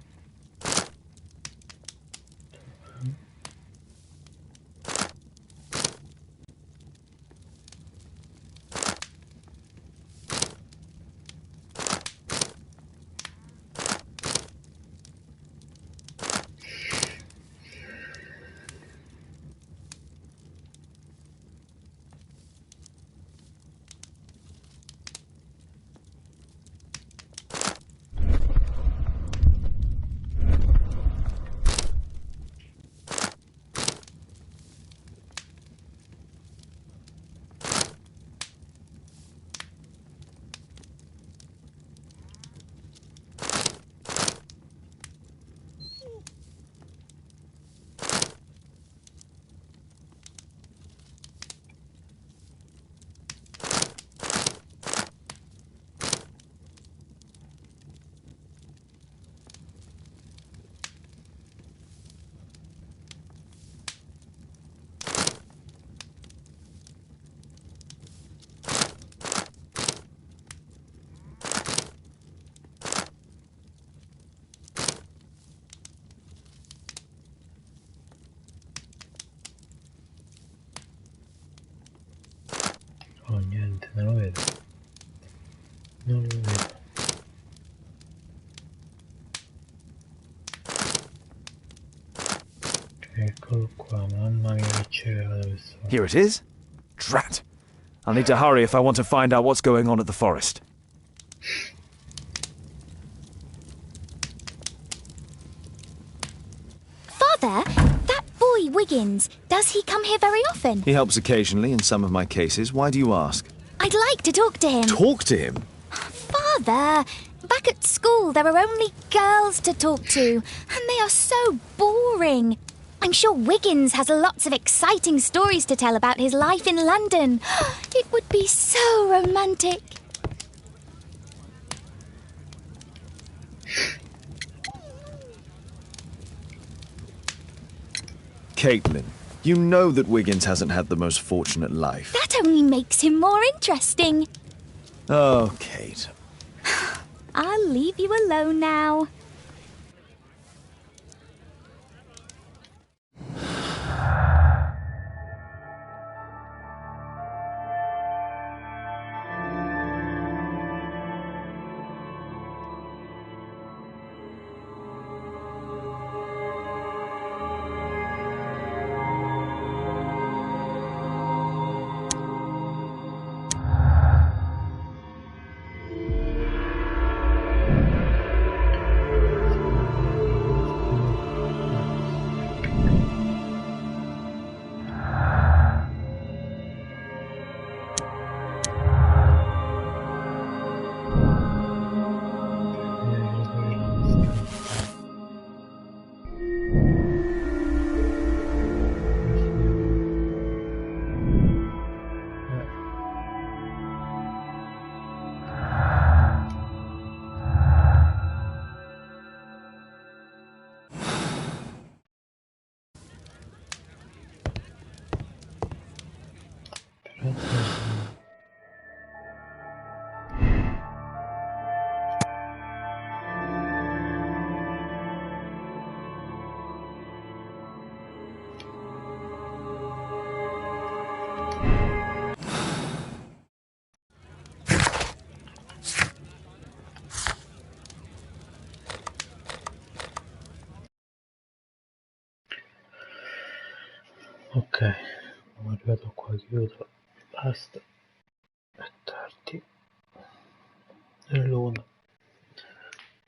Oh, niente, non lo vedo. Non lo vedo. Eccolo qua, mamma mia che c'era dove sono. Here it is. Drat. I'll need to hurry if I want to find out what's going on at the forest. Father, that boy Wiggins, does he come here very often? He helps occasionally in some of my cases. Why do you ask? I'd like to talk to him. Talk to him? Father, back at school there are only girls to talk to, and they are so boring. I'm sure Wiggins has lots of exciting stories to tell about his life in London. It would be so romantic. Caitlin, you know that Wiggins hasn't had the most fortunate life. That only makes him more interesting. Oh, Kate. I'll leave you alone now. Ok, sono arrivato qua, chiudo, basta, è tardi, è l'una,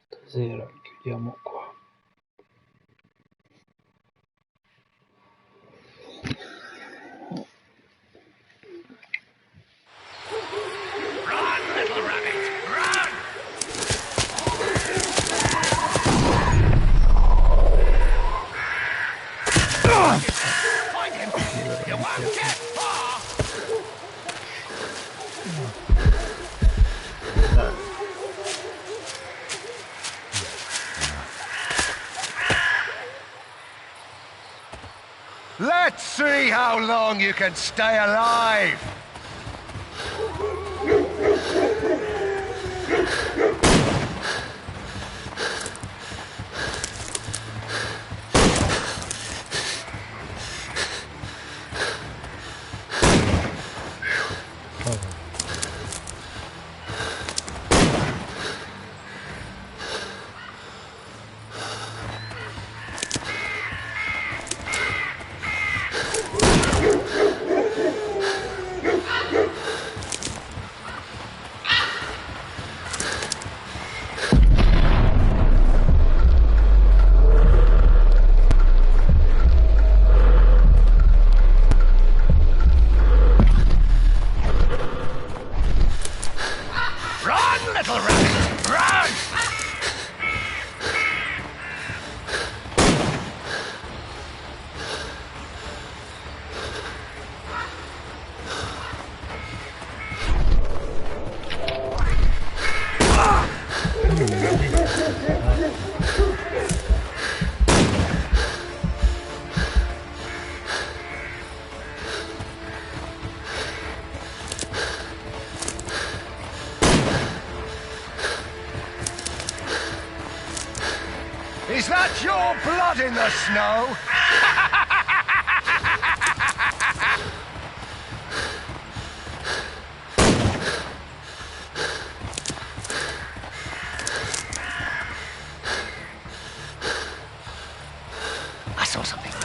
stasera chiudiamo qua. Run, little rabbit, run! Find him! You won't get far! Let's see how long you can stay alive! Run, little rabbit, run! Is that your blood in the snow? I saw something move.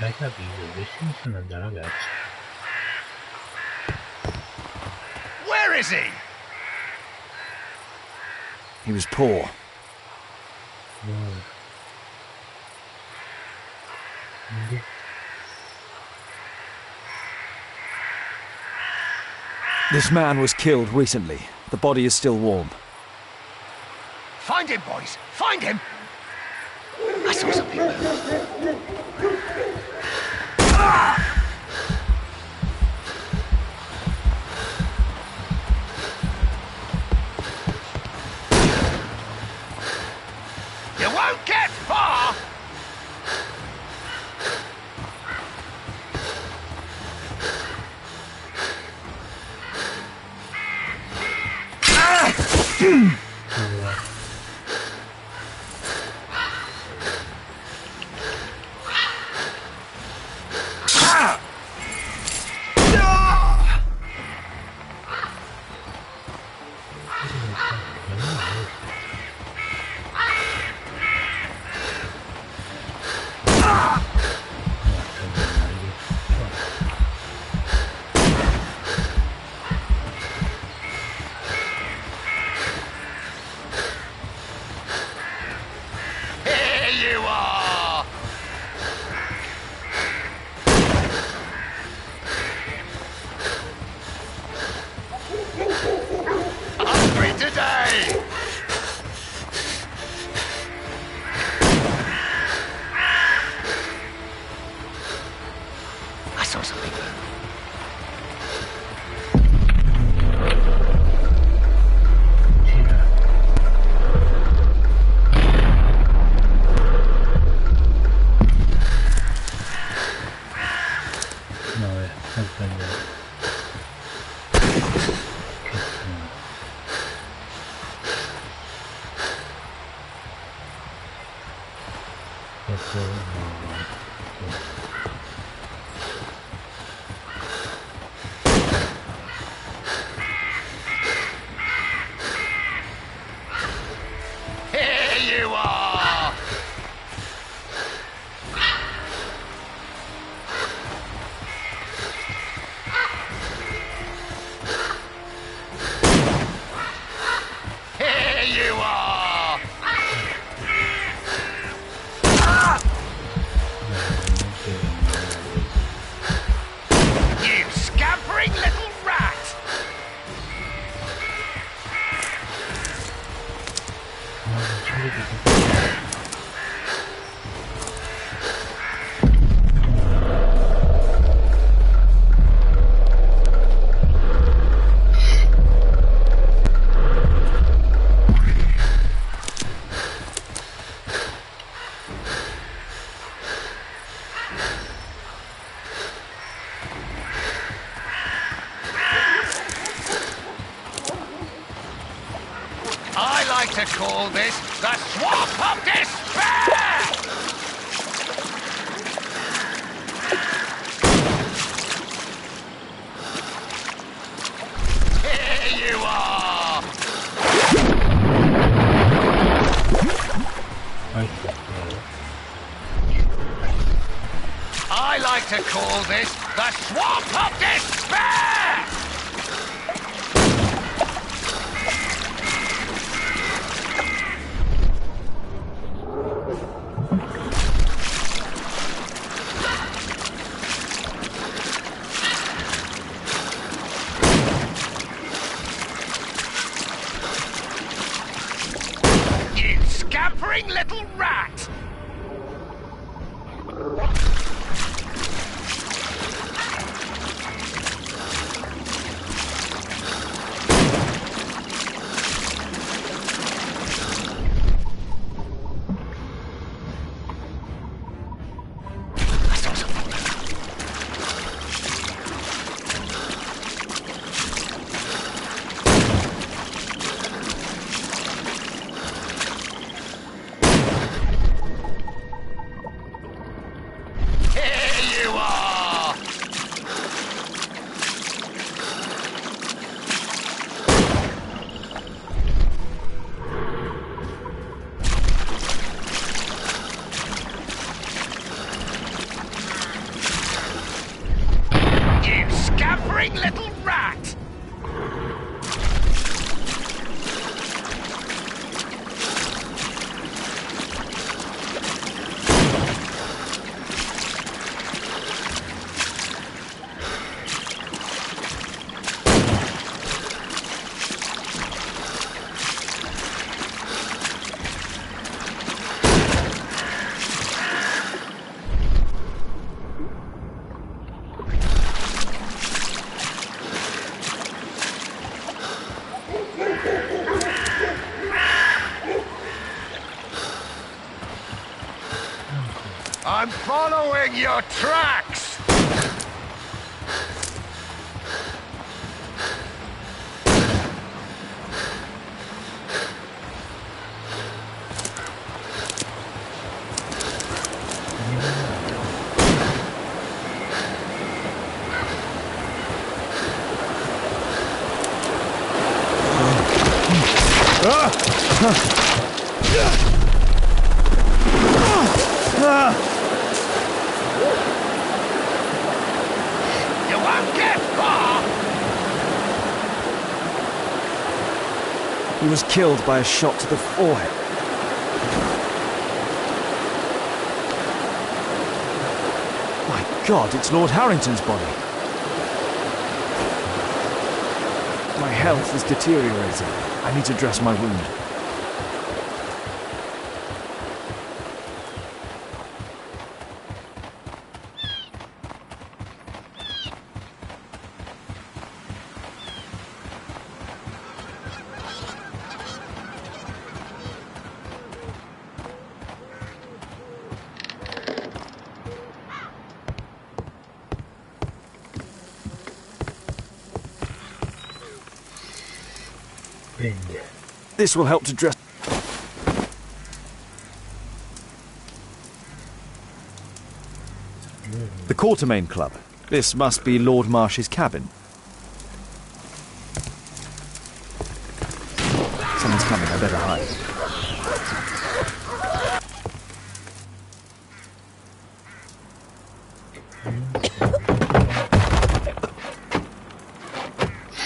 Hai capito? Questi sono da ragazzi. Where is he? He was poor. This man was killed recently. The body is still warm. Find him, boys! Find him! I saw something move. You won't get far! Hungry today! I like to call this the Swamp of Despair! Here you are! I like to call this the Swamp of Despair! You scampering little rat! Here you are! You scampering little rat! I'm following your tracks! You won't get far! He was killed by a shot to the forehead. My God, it's Lord Harrington's body. My health is deteriorating. I need to dress my wound. This will help to dress. The Quartermain Club. This must be Lord Marsh's cabin. Someone's coming, I better hide.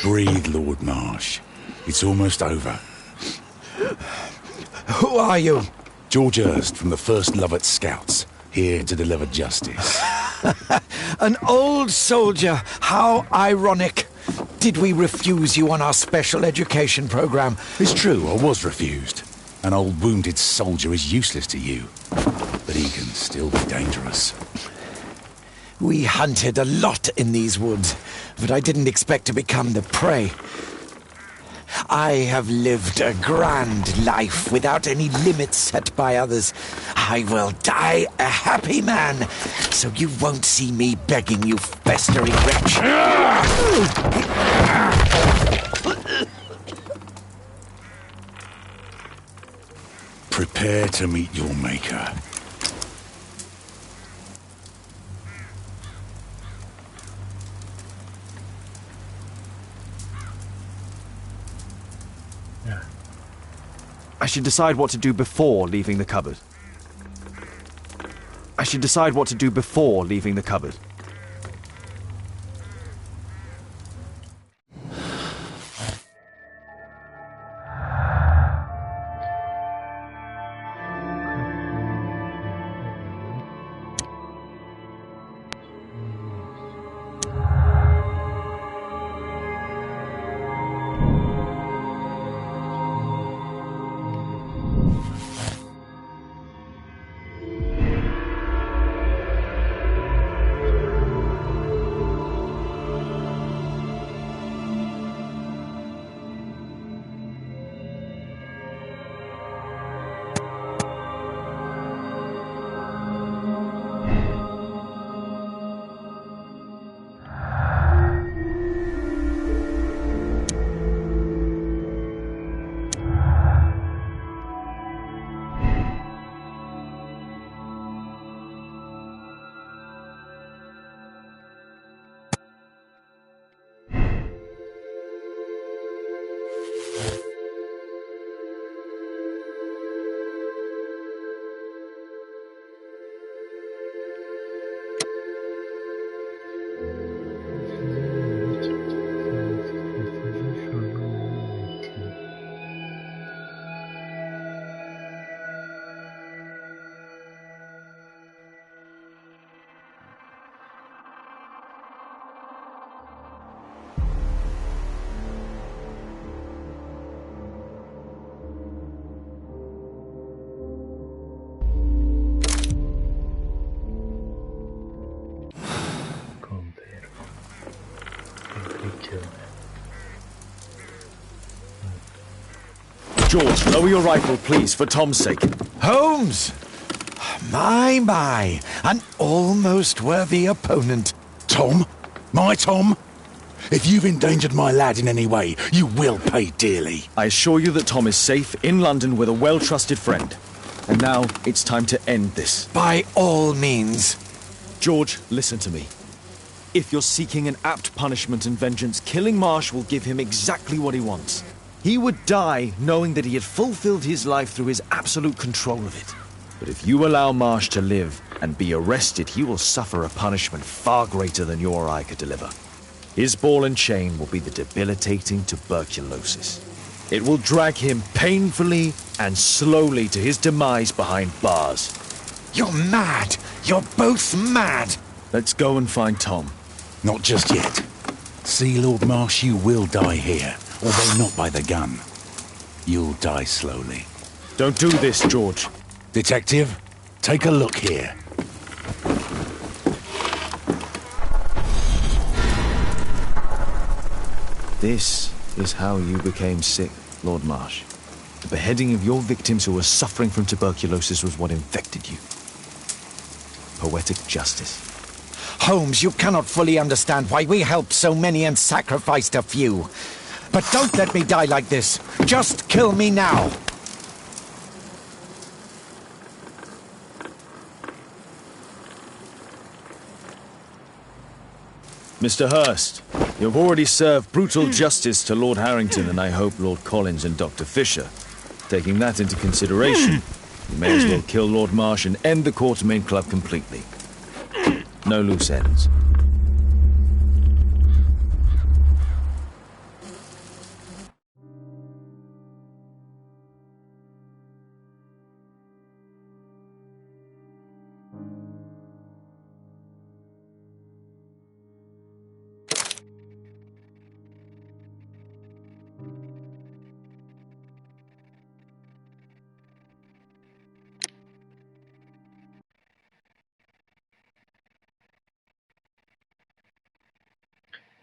Breathe, Lord Marsh. It's almost over. Who are you? George Hurst from the 1st Lovat Scouts, here to deliver justice. An old soldier. How ironic. Did we refuse you on our special education program? It's true, I was refused. An old wounded soldier is useless to you, but he can still be dangerous. We hunted a lot in these woods, but I didn't expect to become the prey. I have lived a grand life without any limits set by others. I will die a happy man, so you won't see me begging, you festering wretch. Prepare to meet your maker. I should decide what to do before leaving the cupboard. I should decide what to do before leaving the cupboard. George, lower your rifle, please, for Tom's sake. Holmes! My, an almost worthy opponent. Tom? My Tom? If you've endangered my lad in any way, you will pay dearly. I assure you that Tom is safe in London with a well-trusted friend. And now it's time to end this. By all means. George, listen to me. If you're seeking an apt punishment and vengeance, killing Marsh will give him exactly what he wants. He would die knowing that he had fulfilled his life through his absolute control of it. But if you allow Marsh to live and be arrested, he will suffer a punishment far greater than you or I could deliver. His ball and chain will be the debilitating tuberculosis. It will drag him painfully and slowly to his demise behind bars. You're mad! You're both mad! Let's go and find Tom. Not just yet. See, Lord Marsh, you will die here. Although not by the gun. You'll die slowly. Don't do this, George. Detective, take a look here. This is how you became sick, Lord Marsh. The beheading of your victims who were suffering from tuberculosis was what infected you. Poetic justice. Holmes, you cannot fully understand why we helped so many and sacrificed a few. But don't let me die like this. Just kill me now. Mr. Hurst, you have already served brutal justice to Lord Harrington and I hope Lord Collins and Dr. Fisher. Taking that into consideration, you may as well kill Lord Marsh and end the Quartermain Club completely. No loose ends.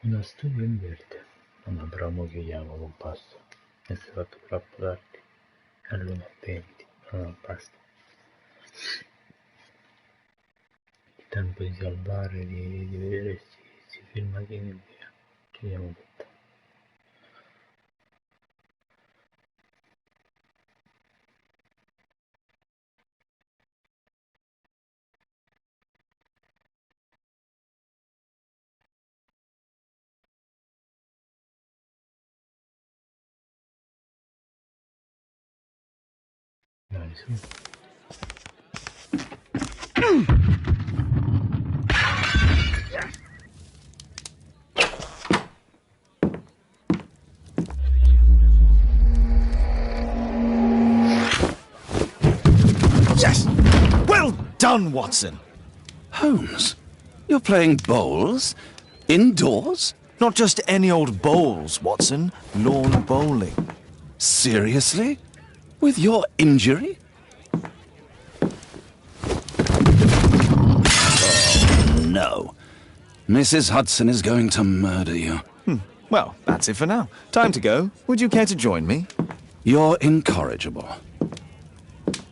Uno studio in verde, non avremo chiudiamo con passo. E si è fatto troppo tardi. È l'1:20, no, basta. Il tempo di salvare, di vedere questi filmatini e via. Chiudiamo tutto. Nice. Yes! Well done, Watson! Holmes, you're playing bowls? Indoors? Not just any old bowls, Watson. Lawn bowling. Seriously? With your injury? Oh, no. Mrs. Hudson is going to murder you. Well, that's it for now. Time to go. Would you care to join me? You're incorrigible.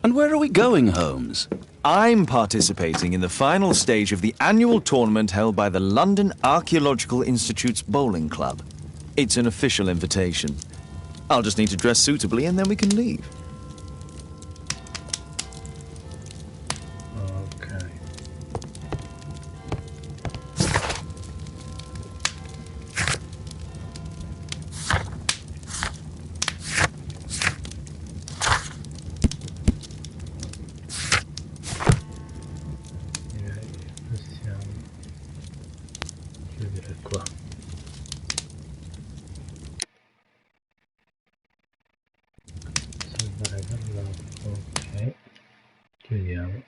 And where are we going, Holmes? I'm participating in the final stage of the annual tournament held by the London Archaeological Institute's bowling club. It's an official invitation. I'll just need to dress suitably and then we can leave. Okay. Chiudere qua. Salvare dall'alto, ok, chiudiamo.